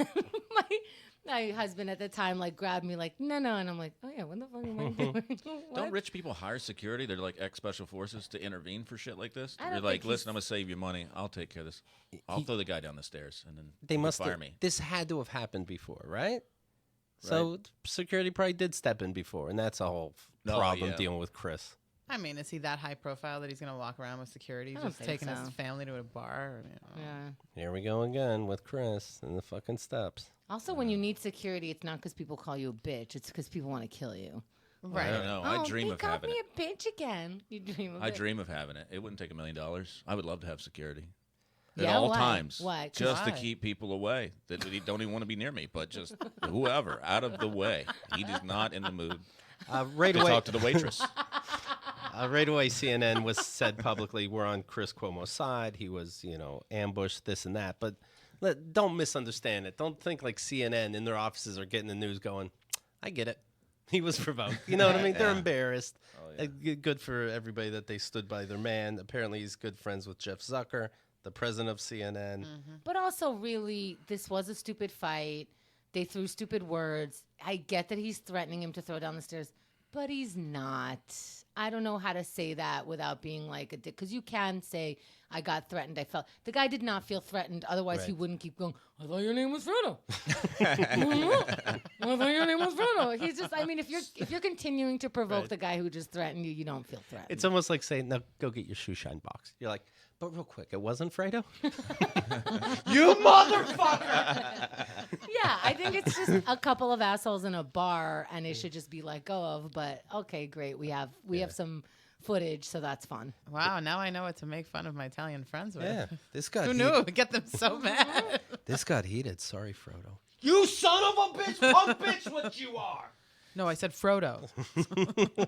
my husband at the time like grabbed me like, no. And I'm like, oh yeah, what the fuck am I doing? Don't What? rich people hire security? They're like ex-special forces to intervene for shit like this? I don't You're think like, he's- listen, I'm going to save you money. I'll take care of this. I'll throw the guy down the stairs and then They you must fire have, me. This had to have happened before, right? So security probably did step in before, and that's a whole problem yeah. dealing with Chris. I mean, is he that high profile that he's going to walk around with security, I don't just think taking his so. family to a bar? Yeah. Here we go again with Chris and the fucking steps. Also, when you need security, it's not because people call you a bitch. It's because people want to kill you. Right. I don't know. I dream they of called having me it. a bitch again. You dream of I it. dream of having it. It wouldn't take $1 million. I would love to have security. At Yeah, all why? times. Why? 'Cause Just to why? keep people away that don't even want to be near me, but just whoever, out of the way. He is not in the mood Right to away, talk to the waitress. right away, CNN was said publicly, we're on Chris Cuomo's side. He was, ambushed, this and that. But don't misunderstand it. Don't think like CNN in their offices are getting the news going, I get it. He was provoked. You know what I mean? They're embarrassed. Good for everybody that they stood by their man. Apparently, he's good friends with Jeff Zucker, the president of CNN. But also, really, this was a stupid fight. They threw stupid words. I get that he's threatening him to throw down the stairs, but he's not. I don't know how to say that without being like a dick. Because you can say, I got threatened. I felt. The guy did not feel threatened. Otherwise, he Right. wouldn't keep going, I thought your name was Fredo. I thought your name was Fredo. He's just, I mean, if you're continuing to provoke Right. the guy who just threatened you, you don't feel threatened. It's almost like saying, no, go get your shoe shine box. You're like, but real quick, it wasn't Fredo? You motherfucker! Yeah, I think it's just a couple of assholes in a bar, and it should just be let go of. But okay, great, we have some footage, so that's fun. Wow, now I know what to make fun of my Italian friends with. Yeah, this got Who heated. knew it would get them so mad? This got heated. Sorry, Frodo. You son of a bitch, punk bitch, what you are. No, I said Frodo.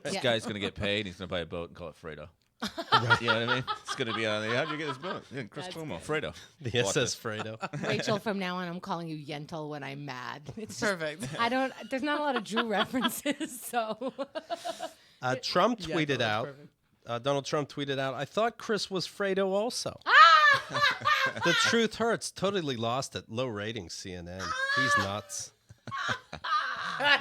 This Yeah. guy's gonna get paid. He's gonna buy a boat and call it Fredo. You know what I mean? It's gonna be on the. How'd you get this boat? Yeah, Chris That's Cuomo, good. Fredo. The Bought SS this. Fredo. Rachel, from now on, I'm calling you Yentl when I'm mad. It's just, Perfect. there's not a lot of Drew references, so. Trump Yeah, tweeted that's out. perfect. Donald Trump tweeted out, I thought Chris was Fredo also. The truth hurts. Totally lost it. Low ratings, CNN. He's nuts.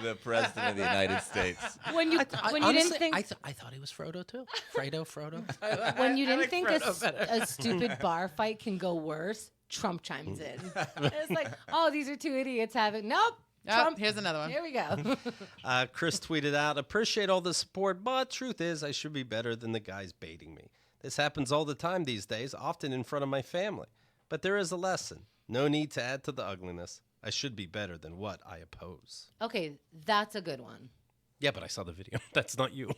The president of the United States. When you Honestly, didn't think I thought he was Frodo too. Frodo. when you didn't like think Frodo better. a stupid bar fight can go worse, Trump chimes in. It's like, oh, these are two idiots having. Nope. Oh, Trump. here's another one. Here we go. Chris tweeted out, appreciate all the support, but truth is I should be better than the guys baiting me. This happens all the time these days, often in front of my family. But there is a lesson. No need to add to the ugliness. I should be better than what I oppose. Okay, that's a good one. Yeah, but I saw the video. That's not you.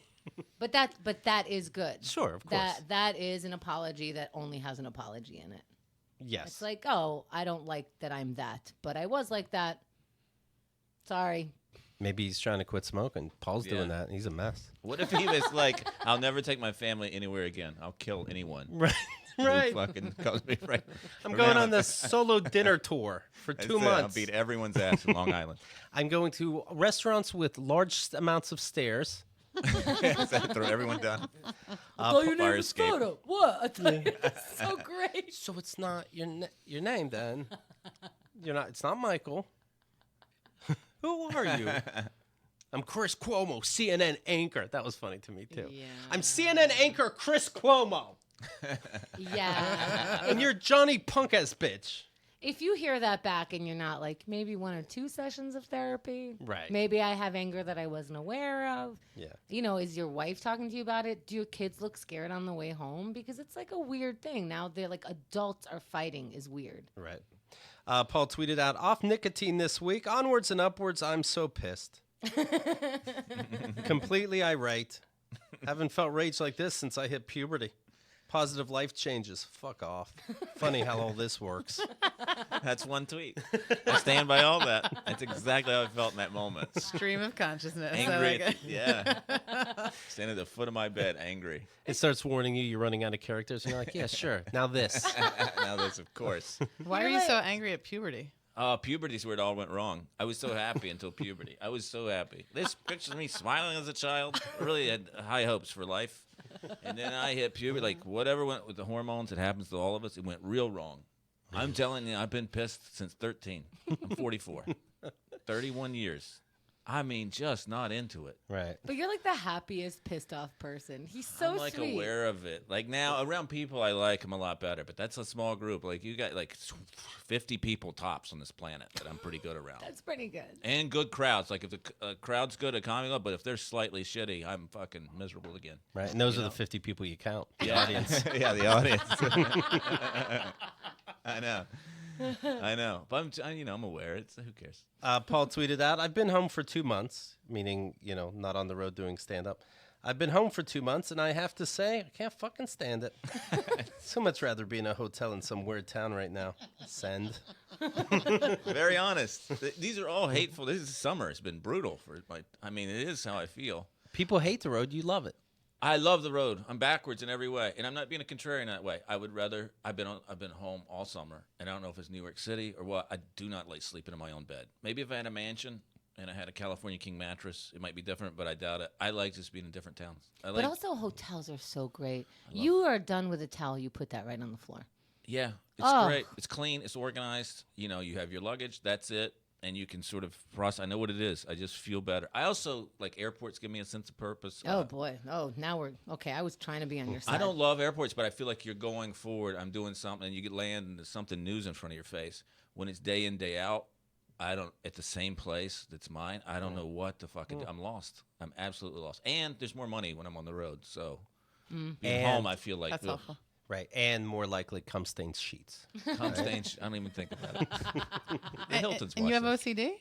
But that is good. Sure, of course. That is an apology that only has an apology in it. Yes. It's like, oh, I don't like that I'm that, but I was like that. Sorry. Maybe he's trying to quit smoking. Paul's doing that. He's a mess. What if he was like, I'll never take my family anywhere again. I'll kill anyone. Right. Who Right. fucking calls me Fredo. I'm going on this solo dinner tour for 2 I'll months. beat everyone's ass in Long Island. I'm going to restaurants with large amounts of stairs. Throw everyone down. Fire escape. What? It's so great. So it's not your name then. You're not. It's not Michael. Who are you? I'm Chris Cuomo, CNN anchor. That was funny to me too. Yeah. I'm CNN anchor Chris Cuomo, Yeah. and you're Johnny Punk ass bitch. If you hear that back and you're not like maybe 1 or 2 sessions of therapy, Right. Maybe I have anger that I wasn't aware of. Yeah. You know, is your wife talking to you about it? Do your kids look scared on the way home? Because it's like a weird thing. Now they're like adults are fighting is weird. Right. Paul tweeted out, off nicotine this week. Onwards and upwards, I'm so pissed. Completely irate. Haven't felt rage like this since I hit puberty. Positive life changes. Fuck off. Funny how all this works. That's one tweet. I stand by all that. That's exactly how I felt in that moment. Stream of consciousness. I Angry. like it. Yeah. Standing at the foot of my bed, angry. It starts warning you you're running out of characters, and you're like, yeah, sure. Now this. Now this, of course. Why are you so angry at puberty? Puberty's where it all went wrong. I was so happy until puberty. I was so happy. This picture of me smiling as a child, really had high hopes for life. And then I hit puberty, like whatever went with the hormones, it happens to all of us. It went real wrong. I'm telling you, I've been pissed since 13. I'm 44. 31 years. I mean, just not into it. Right. But you're like the happiest pissed off person. He's so I'm like sweet. aware of it. Like now, around people I like, I'm a lot better. But that's a small group. Like you got like 50 people tops on this planet that I'm pretty good around. That's pretty good. And good crowds. Like if the crowd's good at comedy club, but if they're slightly shitty, I'm fucking miserable again. Right. And those are the 50 people you count. The Yeah. audience. Yeah, the audience. I know. I know. But I'm aware. Who cares? Paul tweeted out, I've been home for 2 months, meaning, not on the road doing stand-up. I've been home for 2 months, and I have to say, I can't fucking stand it. So much rather be in a hotel in some weird town right now. Send. Very honest. These are all hateful. This is summer. It's been brutal it is how I feel. People hate the road. You love it. I love the road. I'm backwards in every way, and I'm not being a contrarian that way. I would rather. I've been home all summer, and I don't know if it's New York City or what. I do not like sleeping in my own bed. Maybe if I had a mansion and I had a California King mattress, it might be different, but I doubt it. I like just being in different towns. But also hotels are so great. You are done with a towel, you put that right on the floor. Yeah, it's Oh. great. It's clean. It's organized. You have your luggage. That's it. And you can sort of process. I know what it is. I just feel better. I also like airports. Give me a sense of purpose. Oh boy. Oh, now we're okay. I was trying to be on your side. I don't love airports, but I feel like you're going forward. I'm doing something, and you get land, and there's something news in front of your face. When it's day in, day out, I don't at the same place that's mine. I don't know what the fucking. I'm lost. I'm absolutely lost. And there's more money when I'm on the road. So being And- home, I feel like That's ugh, helpful. Right. And more likely, cum stained sheets. cum stains. I don't even think about it. The Hilton's And you have watch this. OCD?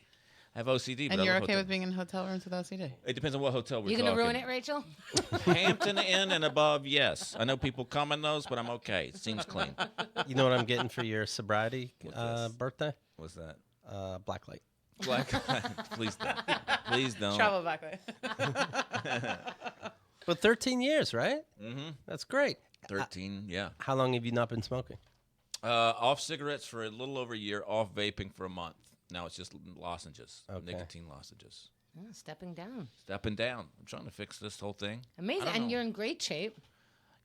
I have OCD, but And I you're love okay hotel. with being in hotel rooms with OCD? It depends on what hotel we're You talking. gonna ruin it, Rachel? Hampton Inn and above, yes. I know people come in those, but I'm okay. It seems clean. You know what I'm getting for your sobriety this? birthday? What's that? Blacklight. Black. Please don't. Please don't. Travel back way. But 13 years, right? Mm-hmm. That's great. 13. Yeah. How long have you not been smoking? Off cigarettes for a little over a year. Off vaping for a month. Now it's just lozenges, nicotine lozenges. Oh, stepping down. Stepping down. I'm trying to fix this whole thing. Amazing. And you're in great shape.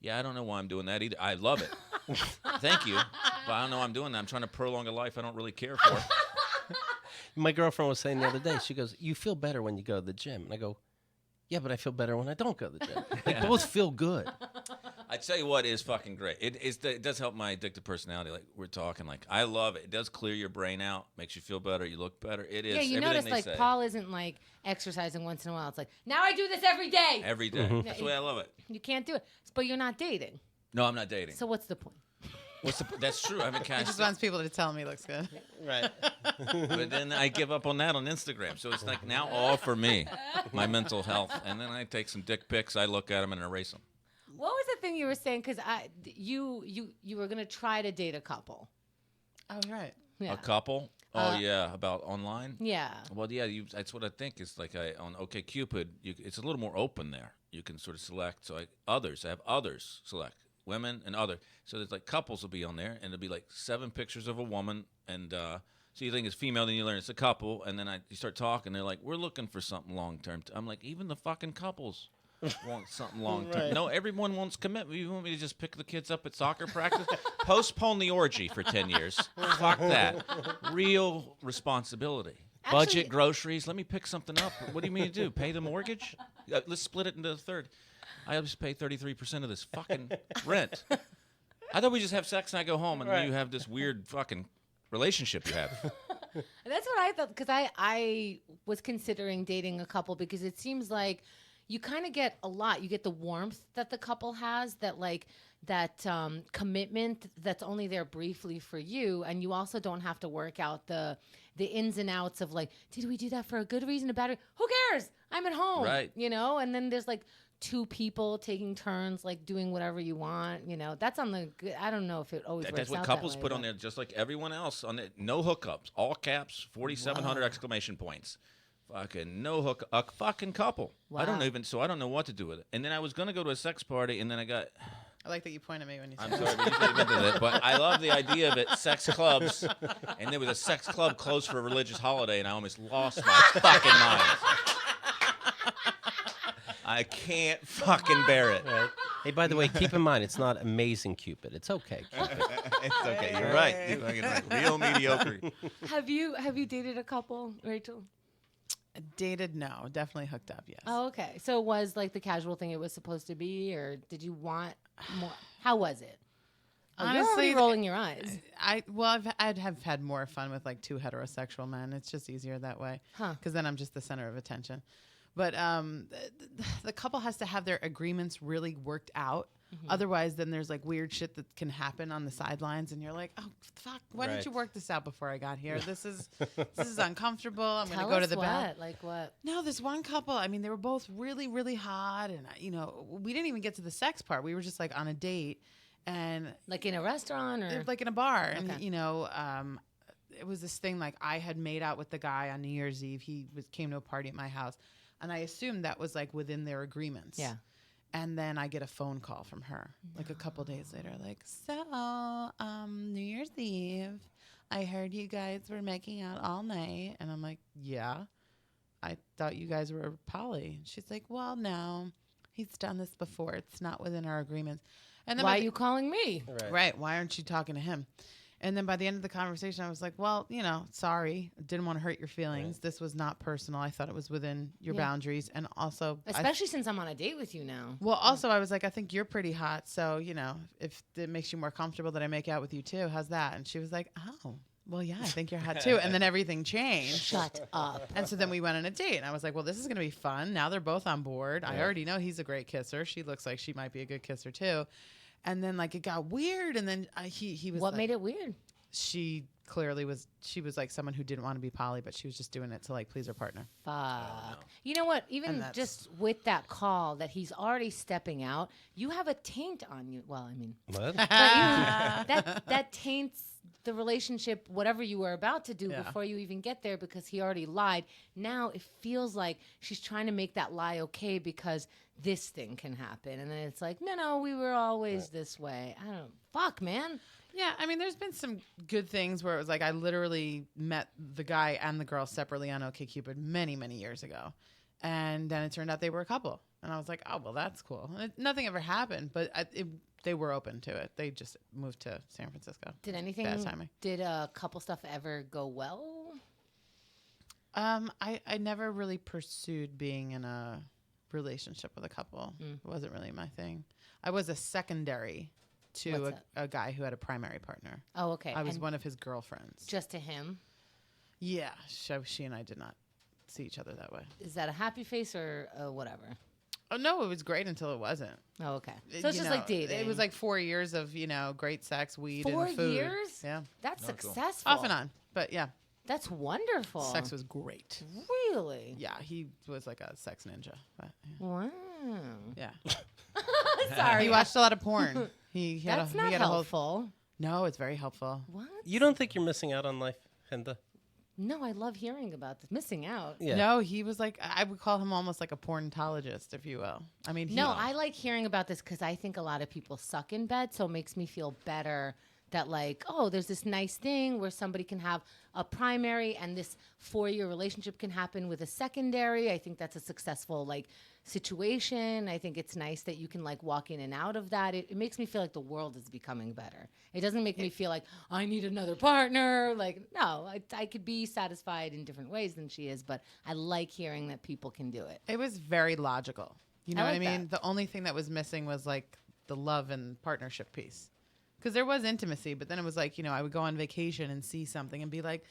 Yeah, I don't know why I'm doing that either. I love it. Thank you. But I don't know why I'm doing that. I'm trying to prolong a life I don't really care for. My girlfriend was saying the other day, she goes, you feel better when you go to the gym. And I go, yeah, but I feel better when I don't go to the gym. They both feel good. I tell you what is fucking great. It does help my addictive personality. Like we're talking, like I love it. It does clear your brain out, makes you feel better. You look better. It is. Yeah, you everything notice they like say. Paul isn't like exercising once in a while. It's like, now I do this every day. Every day. That's the way I love it. You can't do it. But you're not dating. No, I'm not dating. So what's the point? That's true. I haven't He catched just it. wants people to tell him he looks good. Right. But then I give up on that on Instagram. So it's like now all for me, my mental health. And then I take some dick pics. I look at them and erase them. What was the thing you were saying? Because you were gonna try to date a couple. Oh, right. Yeah. A couple? Oh, yeah. About online? Yeah. Well, yeah, that's what I think. Is like on OkCupid, it's a little more open there. You can sort of select. So I have others select. Women and other. So there's like couples will be on there, and it'll be like 7 pictures of a woman, and so you think it's female, then you learn it's a couple, and then you start talking. They're like, we're looking for something long term. I'm like, even the fucking couples want something long term. Right. No, everyone wants commitment. You want me to just pick the kids up at soccer practice? Postpone the orgy for 10 years. Fuck that. Real responsibility. Actually- Budget, groceries. Let me pick something up. What do you mean to do? Pay the mortgage? Let's split it into a third. I just pay 33% of this fucking rent. I thought we just have sex and I go home and then you have this weird fucking relationship you have. That's what I thought, because I was considering dating a couple, because it seems like you kind of get a lot. You get the warmth that the couple has, that commitment that's only there briefly for you, and you also don't have to work out the ins and outs of like, did we do that for a good reason, a bad reason? Who cares? I'm at home, Right. You know. And then there's like 2 people taking turns, like doing whatever you want. You know, that's on the good. I don't know if it always works That's what out couples that way, put on but- there, just like everyone else on it. No hookups, all caps, 4,700 exclamation points. Fucking no hook, a fucking couple. Wow. I don't know what to do with it. And then I was gonna go to a sex party, and then I got. I like that you point at me when you say I'm that. sorry, but you didn't into that. But I love the idea of it. Sex clubs, and there was a sex club closed for a religious holiday, and I almost lost my fucking mind. I can't fucking bear it. Right. Hey, by the way, keep in mind, it's not amazing Cupid. It's okay, Cupid. It's okay. You're right. You're fucking right. Real mediocre. Have you dated a couple, Rachel? Dated, no. Definitely hooked up, yes. Oh, okay. So it was like the casual thing it was supposed to be, or did you want more? How was it? Oh, you're already Honestly, rolling your eyes. I'd have had more fun with like 2 heterosexual men. It's just easier that way. Huh. Because then I'm just the center of attention. But the couple has to have their agreements really worked out. Mm-hmm. Otherwise, then there's like weird shit that can happen on the sidelines, and you're like, "Oh fuck! Why Right. didn't you work this out before I got here? This is uncomfortable. I'm Tell gonna go to us the bathroom." what? Like what? No, this one couple. I mean, they were both really, really hot, and we didn't even get to the sex part. We were just like on a date, and Like in a restaurant or? like in a bar, and Okay. it was this thing like I had made out with the guy on New Year's Eve. He came to a party at my house, and I assumed that was like within their agreements. Yeah. And then I get a phone call from her like a couple days later, like, so New Year's Eve, I heard you guys were making out all night, and I'm like, yeah, I thought you guys were poly. She's like, well, no, he's done this before. It's not within our agreements. And then Why are you calling me? Right. Why aren't you talking to him? And then by the end of the conversation, I was like, well, sorry. Didn't want to hurt your feelings. Right. This was not personal. I thought it was within your boundaries. And also... Especially since I'm on a date with you now. Well, also, I was like, I think you're pretty hot. So, if it makes you more comfortable that I make out with you too, how's that? And she was like, oh, well, yeah, I think you're hot too. And then everything changed. Shut up. And so then we went on a date. And I was like, well, this is going to be fun. Now they're both on board. Yeah. I already know he's a great kisser. She looks like she might be a good kisser too. And then like it got weird, and then he was. What like, made it weird? she clearly was like someone who didn't want to be poly, but she was just doing it to like please her partner. Fuck. You know what? Even just with that call that he's already stepping out, you have a taint on you. Well, I mean, What? but that taints the relationship, whatever you were about to do before you even get there, because he already lied. Now it feels like she's trying to make that lie okay because this thing can happen. And then it's like, no, we were always this way. I don't, fuck, man. Yeah, I mean, there's been some good things where it was like I literally met the guy and the girl separately on OkCupid many, many years ago. And then it turned out they were a couple. And I was like, oh, well, that's cool. And nothing ever happened, but they were open to it. They just moved to San Francisco. Bad timing. Did a couple stuff ever go well? I never really pursued being in a relationship with a couple. It wasn't really my thing. I was a secondary to a guy who had a primary partner. Oh, okay. I was And one of his girlfriends. just to him? Yeah, she and I did not see each other that way. Is that a happy face or whatever? Oh, no, it was great until it wasn't. Oh, okay. So it's just like dating. It was like 4 years of, great sex, weed, 4 and food. years? Yeah. That's Oh, cool. successful. Off and on. But yeah, That's wonderful. sex was great. Really? Yeah, he was like a sex ninja. But, Wow. yeah. Sorry. He watched a lot of porn. He had That's he not had a whole- helpful. No, it's very helpful. What? You don't think you're missing out on life, Hinda? No, I love hearing about this. Missing out. Yeah. No, he was like, I would call him almost like a porntologist, if you will. I mean, No, I like hearing about this because I think a lot of people suck in bed, so it makes me feel better that like, oh, there's this nice thing where somebody can have a primary and this 4-year relationship can happen with a secondary. I think that's a successful like situation. I think it's nice that you can like walk in and out of that. It makes me feel like the world is becoming better. It doesn't make me feel like I need another partner. Like, no, I could be satisfied in different ways than she is, but I like hearing that people can do it. It was very logical. You know I what I like mean? The only thing that was missing was like the love and partnership piece. Because there was intimacy, but then it was like, I would go on vacation and see something and be like,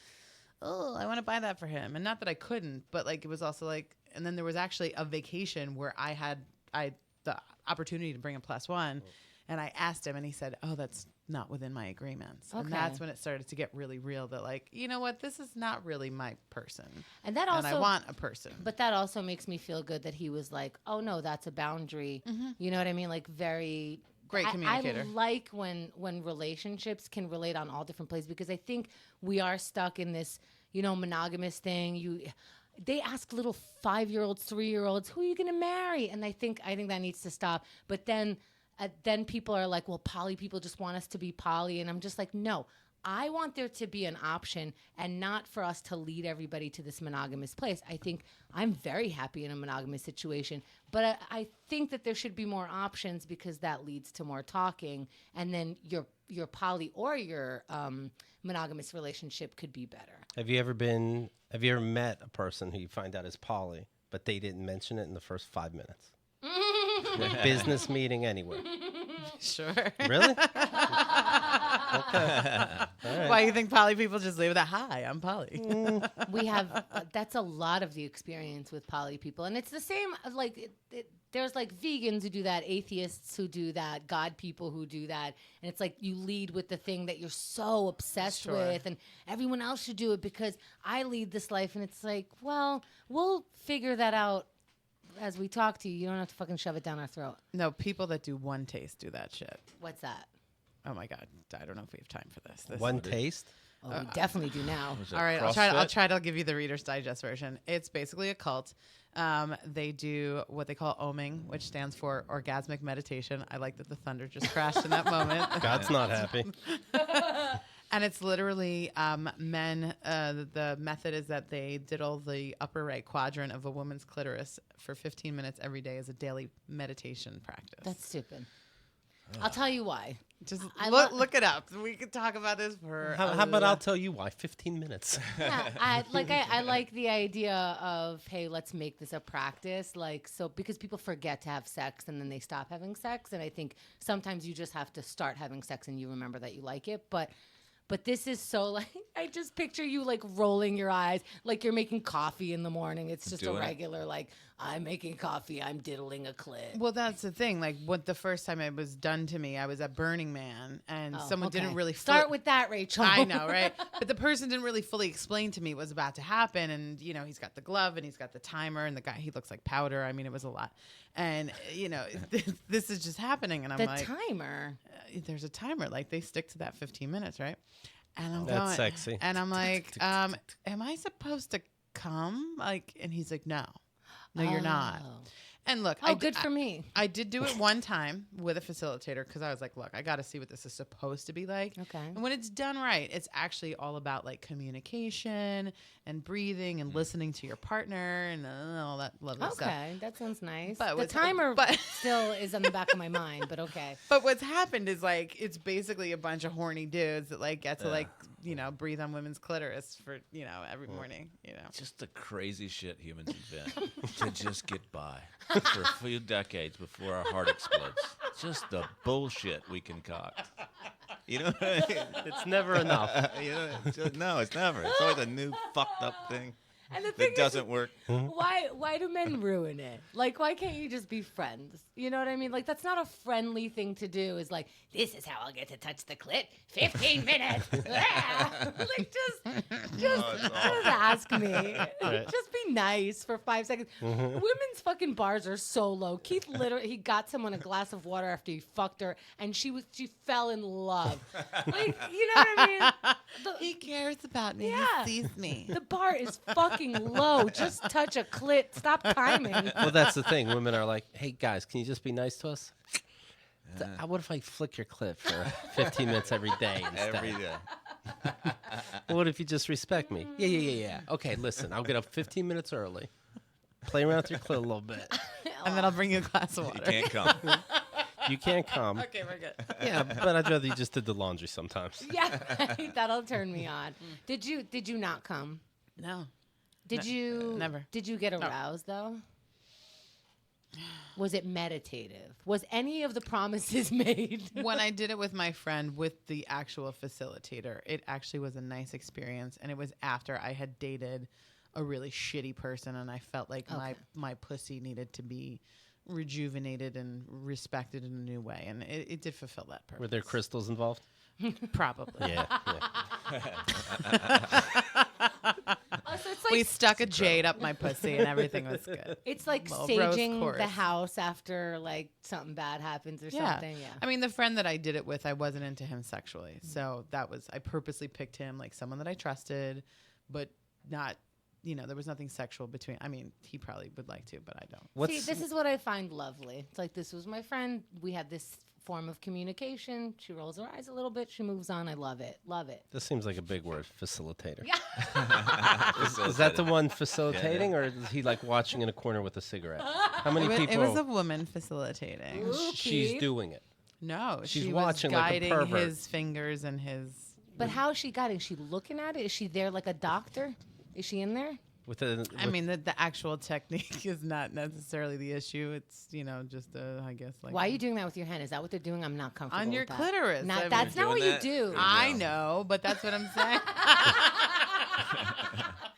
oh, I want to buy that for him. And not that I couldn't, but like it was also like, and then there was actually a vacation where I had the opportunity to bring a +1. And I asked him and he said, oh, that's not within my agreements. Okay. And that's when it started to get really real that like, you know what, this is not really my person. And that also, and I want a person. but that also makes me feel good that he was like, oh no, that's a boundary. You know what I mean? Like very Great communicator. I like when relationships can relate on all different places because I think we are stuck in this, monogamous thing. They ask little 5-year-olds, 3-year-olds, who are you going to marry? And I think that needs to stop. But then people are like, well, poly people just want us to be poly. And I'm just like, no, I want there to be an option and not for us to lead everybody to this monogamous place. I think I'm very happy in a monogamous situation, but I think that there should be more options because that leads to more talking. And then your poly or your monogamous relationship could be better. Have you ever met a person who you find out is poly, but they didn't mention it in the first 5 minutes? Business meeting anywhere. Sure. Really? Okay. All right. Why you think poly people just leave that? Hi, I'm poly. We have that's a lot of the experience with poly people, and it's the same. Like there's like vegans who do that, atheists who do that, God people who do that, and it's like you lead with the thing that you're so obsessed Sure. with, and everyone else should do it because I lead this life, and it's like, well, we'll figure that out as we talk to you. You don't have to fucking shove it down our throat. No, people that do OneTaste do that shit. What's that? Oh my God, I don't know if we have time for this. One taste? Oh, we definitely do now. Was it All right, I'll CrossFit? try to give you the Reader's Digest version. It's basically a cult. They do what they call oming, which stands for orgasmic meditation. I like that the thunder just crashed in that moment. God's not happy. And it's literally men. The method is that they diddle the upper right quadrant of a woman's clitoris for 15 minutes every day as a daily meditation practice. That's stupid. I'll tell you why. Just I look it up. We could talk about this for. How about I'll tell you why? 15 minutes. Yeah, I like the idea of, hey, let's make this a practice. Like, so because people forget to have sex and then they stop having sex. And I think sometimes you just have to start having sex and you remember that you like it. But this is so like, I just picture you like rolling your eyes like you're making coffee in the morning. It's just Doing a it. regular like, I'm making coffee. I'm diddling a clit. Well, that's the thing. Like, what the first time it was done to me, I was at Burning Man, and someone didn't really start with that, Rachel. I know, right? But the person didn't really fully explain to me what was about to happen, and he's got the glove and he's got the timer, and the guy, he looks like powder. I mean, it was a lot, and this is just happening, and I'm the like, timer. There's a timer, like they stick to that 15 minutes, right? And I'm That's going, sexy. and I'm like, am I supposed to come? Like, and he's like, no, you're not. And look, Good for me. I did do it one time with a facilitator because I was like, look, I got to see what this is supposed to be like. Okay. And when it's done right, it's actually all about like communication and breathing and listening to your partner and all that lovely stuff. Okay, that sounds nice. But the timer still is on the back of my mind, but okay. But what's happened is like it's basically a bunch of horny dudes that like get to like breathe on women's clitoris for every morning. Just the crazy shit humans invent to just get by for a few decades before our heart explodes. Just the bullshit we concoct. You know what I mean? It's never enough. No, it's never. It's always a new fucked up thing And the thing that doesn't work. Why do men ruin it? Like, why can't you just be friends? You know what I mean? Like, that's not a friendly thing to do. Is like, this is how I'll get to touch the clit. 15 minutes. Like, just ask me. Just be nice for 5 seconds. Women's fucking bars are so low. Keith literally, he got someone a glass of water after he fucked her, and she fell in love. Like, you know what I mean? He cares about me. Yeah. He sees me. The bar is fucking low. Just touch a clit. Stop timing. Well, that's the thing. Women are like, hey, guys, can you just be nice to us? What if I flick your clit for 15 minutes every day instead? Every day. What if you just respect me? Yeah. Okay, listen, I'll get up 15 minutes early. Play around with your clit a little bit. And then I'll bring you a glass of You water. can't come. You can't come. Okay, we're good. Yeah, but I'd rather you just did the laundry sometimes. Yeah, that'll turn me on. Did you not come? No. Did you never. Did you get aroused though? Was it meditative? Was any of the promises made? When I did it with my friend, with the actual facilitator, it actually was a nice experience. And it was after I had dated a really shitty person, and I felt like my pussy needed to be rejuvenated and respected in a new way. And it did fulfill that purpose. Were there crystals involved? Probably. Yeah. So it's like We stuck a jade up my pussy and everything was good. it's like Well, staging rose the quartz. house after like something bad happens or something. Yeah. I mean, the friend that I did it with, I wasn't into him sexually. So I purposely picked him, like someone that I trusted, but not, there was nothing sexual between. I mean, he probably would like to, but I don't. See, this is what I find lovely. It's like, this was my friend. We had this form of communication. She rolls her eyes a little bit. She moves on. I love it. Love it. This seems like a big word, facilitator. Yeah. Is that the one facilitating, or is he like watching in a corner with a cigarette? How many It people? was a woman facilitating. Ooh, She's Keith. doing it. No, She's she watching was like a guiding pervert. his fingers and his. But how is she guiding? Is she looking at it? Is she there like a doctor? Is she in there? I mean, the actual technique is not necessarily the issue. It's just I guess like. Why are you doing that with your hand? Is that what they're doing? I'm not comfortable on your with that. clitoris? Not, I mean, that's not what doing you that? do. I know, but that's what I'm saying.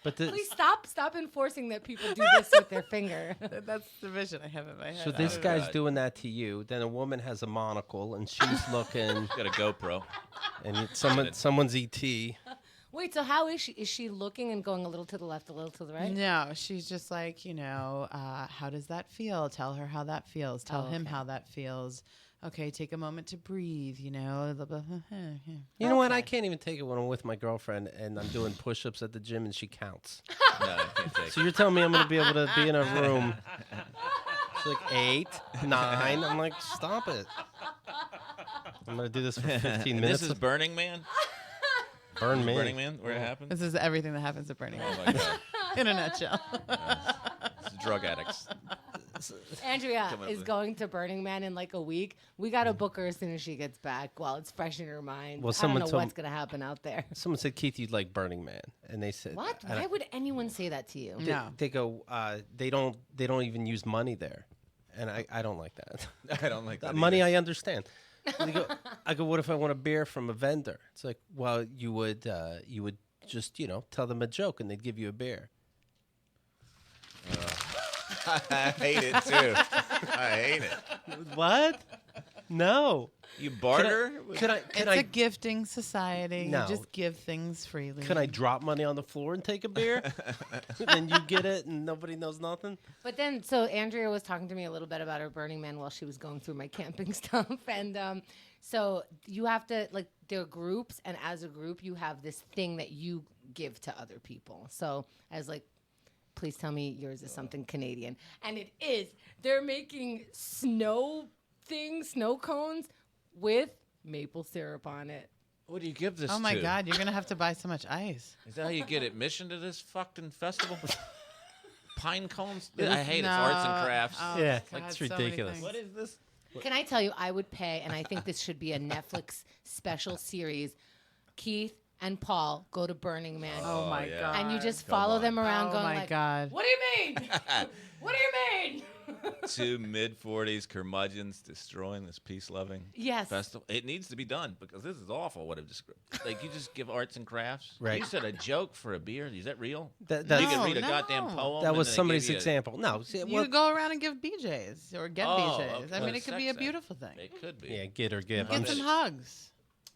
But Please stop enforcing that people do this with their finger. That's the vision I have in my head. so this guy's doing that to you. Then a woman has a monocle and she's looking, Got a GoPro. and someone's ET. Wait, so how is she? Is she looking and going a little to the left, a little to the right? No, she's just like, how does that feel? Tell her how that feels. Tell him how that feels. Okay, take a moment to breathe, You know what? I can't even take it when I'm with my girlfriend and I'm doing push-ups at the gym and she counts. No, I can't take So you're telling me I'm going to be able to be in a room? It's like 8, 9. I'm like, stop it. I'm going to do this for 15 And minutes. this is Burning Man? Burn me. Burning Man, where it happens? This is everything that happens at Burning Man, Oh, my God. in a nutshell. It's drug addicts. Andrea Come up is with- going to Burning Man in like a week. We got to book her as soon as she gets back while it's fresh in her mind. Well, I don't someone know told what's going to happen out there. Someone said, Keith, you'd like Burning Man. And they said, What? I Why don't- would anyone say that to you? No. They go, they don't even use money there. And I don't like that. I don't like that. Money, either. I understand. I go, what if I want a beer from a vendor? It's like, well, you would just, tell them a joke and they'd give you a beer. I hate it too. I hate it. What? No. You barter? Could It's I a gifting society. No. You just give things freely. Can I drop money on the floor and take a beer? And you get it and nobody knows nothing? But then, so Andrea was talking to me a little bit about her Burning Man while she was going through my camping stuff. And so you have to, like, there are groups, and as a group, you have this thing that you give to other people. So I was like, please tell me yours is something Canadian. And it is. They're making snow cones with maple syrup on it. What do you give this to? Oh my God, you're gonna have to buy so much ice. Is that how you get admission to this fucking festival? Pine cones? I hate it. It's arts and crafts. Oh Yeah, my God, it's so many ridiculous. things. What is this? Can I tell you, I would pay, and I think this should be a Netflix special series. Keith and Paul go to Burning Man. Oh my yeah. God. And you just Come follow on. them around Oh going my like, God. what do you mean? What do you mean? Two mid-40s curmudgeons destroying this peace-loving Yes. festival. It needs to be done because this is awful what I've described. Like, you just give arts and crafts. Right. You said a joke for a beer. Is that real? That, You that's, could read a No, goddamn no. poem. that and was then they somebody's give you example. No. See, You well, could go around and give BJs or get BJs. I okay. mean, it could be a Sex beautiful thing. It could be. yeah, get or give. Get some hugs.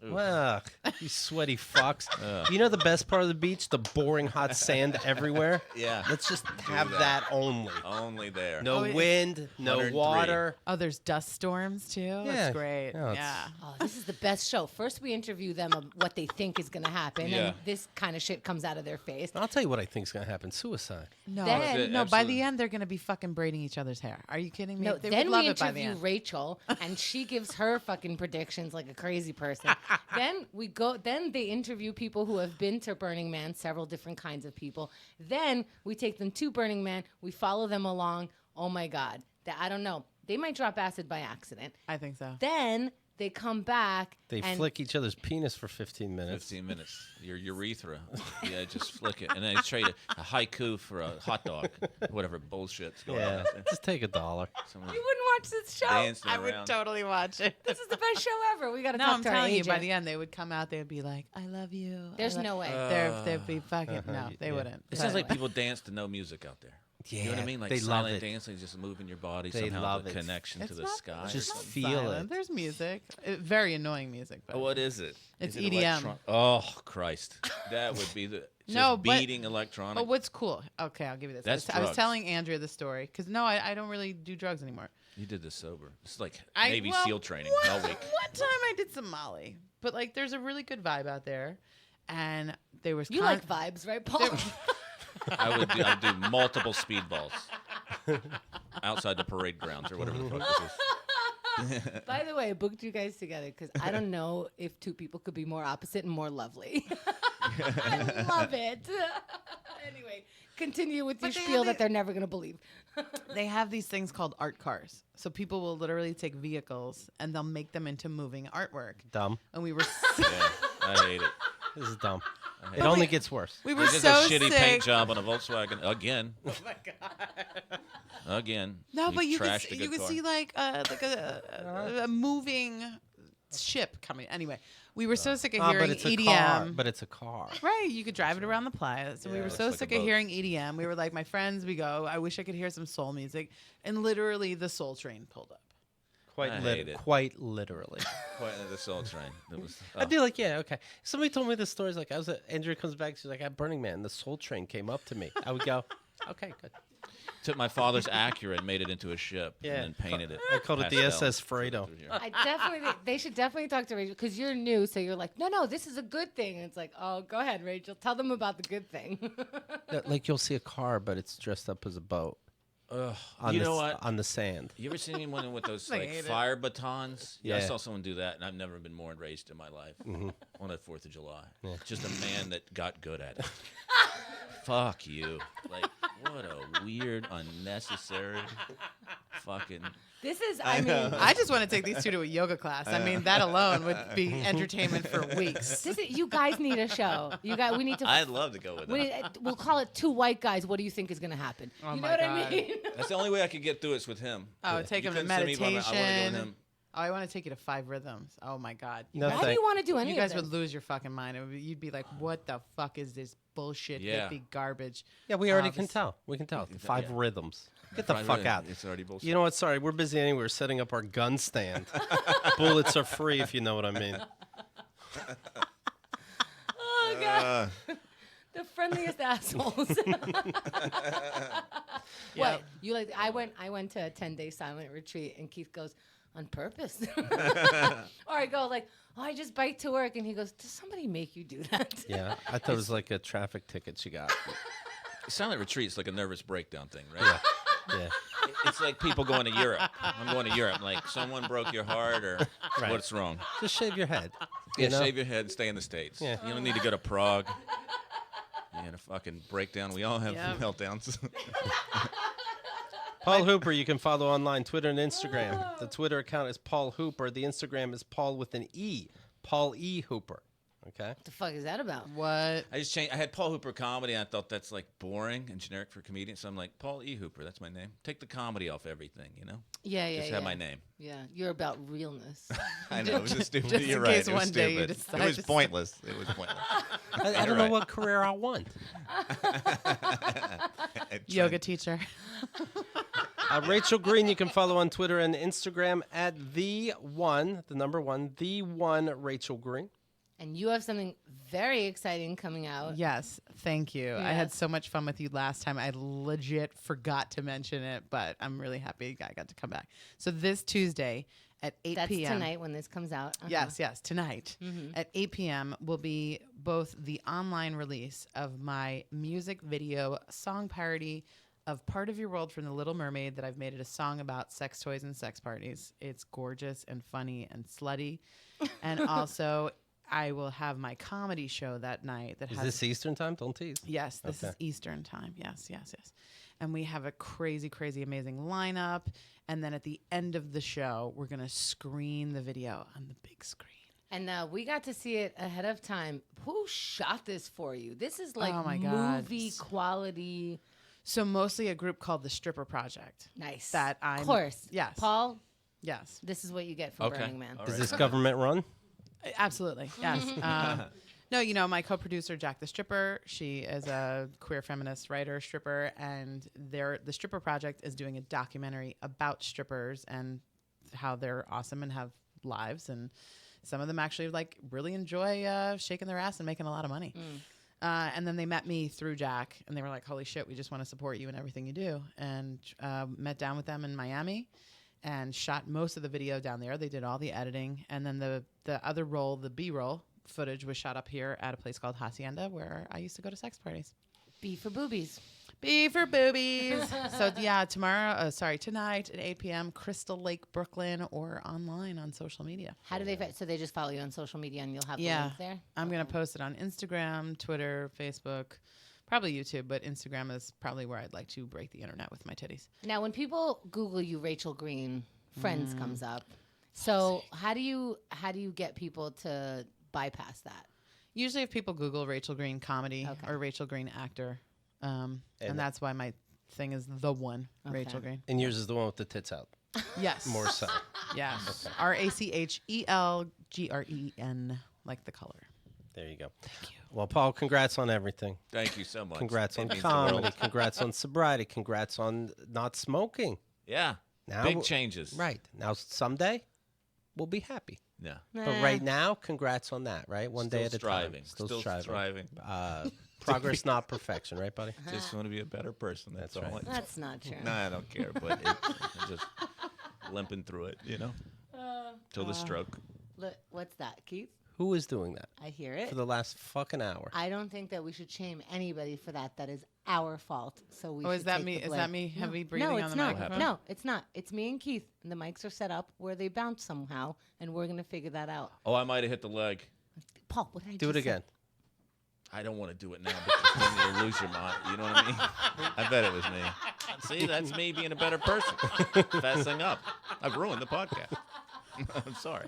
Ooh. Well, you sweaty fucks. Ugh. You know the best part of the beach? The boring hot sand everywhere. Yeah. Let's just have that. that only. Only there. No Oh, it- wind, no 103. water. Oh, there's dust storms too. Yeah. That's great. No, it's- Yeah. Oh, this is the best show. First, we interview them of what they think is going to happen, Yeah. and this kind of shit comes out of their face. I'll tell you what I think's going to happen. Suicide. No, Then- no. By Absolutely. the end, they're gonna be fucking braiding each other's hair. Are you kidding me? No, They then would love we it by the interview end. Rachel, and she gives her fucking predictions like a crazy person. Then they interview people who have been to Burning Man, several different kinds of people. Then we take them to Burning Man. We follow them along. Oh my God, I don't know. They might drop acid by accident. I think so. Then they come back. They and flick each other's penis for 15 minutes. 15 minutes. Your urethra. Yeah, just flick it. And then they trade a haiku for a hot dog. Whatever bullshit's going on. Yeah, out there. just take $1. Someone You wouldn't watch this show. dancing I would around. totally watch it. This is the best show ever. We got to No, talk I'm to our telling you, agent. by the end, they would come out. They would be like, "I love you." There's no way. They'd be fucking. No, they yeah. wouldn't. It sounds like Right. people dance to no music out there. You know what I Yeah, mean? Like they love silent it. dancing, just moving your body They somehow, love the it. connection to It's the not- sky. it's Just not feel silent. it. There's music. Very annoying music, but What is it? It's Is it EDM. Oh, Christ. That would be the just No, but- beating electronic. But what's cool? Okay, I'll give you this. That's I was drugs. telling Andrea the story because no, I don't really do drugs anymore. You did this sober. It's like I- Navy well, SEAL training One, all week. one time I did some Molly, but like there's a really good vibe out there, and there was You like vibes, right, Paul? I'd do multiple speedballs outside the parade grounds or whatever the fuck this is. By the way, I booked you guys together because I don't know if two people could be more opposite and more lovely. I love it. Anyway, continue with your But they spiel have that it- they're never going to believe. They have these things called art cars, so people will literally take vehicles and they'll make them into moving artwork. Dumb. And we were Yeah, I hate it. This is dumb. hate It only gets worse. we were It's just so a shitty sick. paint job on a Volkswagen again. Oh my god. Again. No, but you could trashed a you good could car. see like a moving ship coming. Anyway, we were so sick of Ah, hearing but it's a EDM. car. But it's a car. Right, you could drive it around the playa. So we Yeah, were it's so like a sick of boat. hearing EDM. We were like, my friends, we go, I wish I could hear some soul music. And literally the soul train pulled up. I hate it. Quite literally. Quite the Soul Train. It was, I'd be like, yeah, okay. Somebody told me this story. It's like, I was at, Andrea comes back. She's like, at Burning Man, the Soul Train came up to me. I would go, okay, good. took my father's Acura and made it into a ship Yeah. and then painted it. I called it the pastel. SS Fredo. They should definitely talk to Rachel because you're new. So you're like, no, this is a good thing. And it's like, oh, go ahead, Rachel. Tell them about the good thing. Like you'll see a car, but it's dressed up as a boat Ugh. on You the know what? on the sand. You ever seen anyone with those I like hate it. fire batons? Yeah, I Yeah. saw someone do that, and I've never been more enraged in my life. On that 4th of July, just a man that got good at it. Fuck you! Like, what a weird, unnecessary, fucking. This is, I mean, I just want to take these two to a yoga class. I mean, that alone would be entertainment for weeks. you guys need a show. We need to. I'd love to go with that. We'll call it Two White Guys. What do you think is going to happen? Oh You know my what I God. mean? That's the only way I could get through it with him. Oh, take You him to couldn't send me, but I wanna go with meditation. him. Oh, I want to take you to 5 Rhythms. Oh my God. No, Why do you want to do any You guys of would this? lose your fucking mind. You'd be like, what the fuck is this bullshit Yeah. hippie garbage? Yeah, we already this- can tell. We can tell. can tell, 5 yeah. rhythms. Get the Five fuck Rhythms. out. It's already bullshit. You know what? Sorry, we're busy anyway. We're setting up our gun stand. Bullets are free, if you know what I mean. Oh God. The friendliest assholes. What you like? I went to a 10-day silent retreat, and Keith goes, on purpose. Or I go like, oh, I just bike to work, and he goes, does somebody make you do that? Yeah, I thought it was like a traffic ticket she got. Silent retreat's like a nervous breakdown thing, right? Yeah. It's like people going to Europe. I'm going to Europe. Like, someone broke your heart or Right. what's wrong? Just shave your head. Yeah, you know? shave your head, stay in the States. Yeah. You don't need to go to Prague. You had a fucking breakdown. We all have Yep. meltdowns. Paul Hooper, you can follow online, Twitter and Instagram. The Twitter account is Paul Hooper. The Instagram is Paul with an E. Paul E. Hooper. Okay? What the fuck is that about? What? I just changed. I had Paul Hooper comedy. And I thought that's like boring and generic for comedians. So I'm like, Paul E. Hooper. That's my name. Take the comedy off everything, you know? Yeah, yeah, Just yeah. have my name. Yeah, you're about realness. I know. It was a stupid. Just You're in right. case It was one day you stupid. decide It was to- pointless. It was pointless. I don't know what career I want. Yoga teacher. Rachel Green, you can follow on Twitter and Instagram at the number one, the one Rachel Green. And you have something very exciting coming out. Yes, thank you. I had Yes. so much fun with you last time. I legit forgot to mention it, but I'm really happy I got to come back. So this Tuesday at 8 That's p.m. tonight when this comes out. Uh-huh. Yes, tonight at 8 p.m. will be both the online release of my music video song parody of Part of Your World from The Little Mermaid that I've made it a song about sex toys and sex parties. It's gorgeous and funny and slutty. And also, I will have my comedy show that night that Is has... this Eastern time? Don't tease. Yes, this is Eastern time. Yes. And we have a crazy, crazy, amazing lineup. And then at the end of the show, we're going to screen the video on the big screen. And we got to see it ahead of time. Who shot this for you? This is like Oh my God. movie quality. So mostly a group called the Stripper Project. Nice. That I'm... Of course. Yes. Paul, Yes. this is what you get for Okay. Burning Man. All Is right. this government run? Absolutely. Yes. No, my co-producer, Jack the Stripper, she is a queer feminist writer, stripper, and the Stripper Project is doing a documentary about strippers and how they're awesome and have lives. And some of them actually really enjoy shaking their ass and making a lot of money. And then they met me through Jack, and they were like, holy shit, we just want to support you in everything you do. And met down with them in Miami and shot most of the video down there. They did all the editing. And then the other roll, the B-roll footage, was shot up here at a place called Hacienda, where I used to go to sex parties. B for boobies. B for boobies. So, yeah, tonight at 8 p.m., Crystal Lake, Brooklyn, or online on social media. How do they? So they just follow you on social media, and you'll have the Yeah. link there. I'm going to post it on Instagram, Twitter, Facebook, probably YouTube, but Instagram is probably where I'd like to break the internet with my titties. Now, when people Google you, Rachel Green, Friends comes up. So how do you get people to bypass that? Usually if people Google Rachel Green comedy Okay. or Rachel Green actor, and that's why my thing is the one, Rachel Green. And yours is the one with the tits out. Yes. More so. Yes. RACHELGREN, like the color. There you go. Thank you. Well, Paul, congrats on everything. Thank you so much. Congrats It on means the comedy. world. Congrats on sobriety. Congrats on not smoking. Yeah. Now Big changes. Right. Now, someday, we'll be happy. Yeah. But right now, congrats on that, right? One day at a striving. time. Still Striving. striving. Progress, not perfection, right, buddy? Just want to be a better person. That's all. right. That's not true. No, I don't care. But I'm just limping through it, till the stroke. Look, what's that, Keith? Who is doing that I hear it. for the last fucking hour? I don't think that we should shame anybody for that. That is our fault. So we. Oh, is should that take me? the Is blame. that me heavy breathing no, on it's the not. microphone? No, it's not. It's me and Keith, and the mics are set up where they bounce somehow, and we're gonna figure that out. Oh, I might have hit the leg. Paul, what did I Do it just say? again. I don't want to do it now because then you'll lose your mind. You know what I mean? I bet it was me. See, that's me being a better person. Fessing up. I've ruined the podcast. I'm sorry.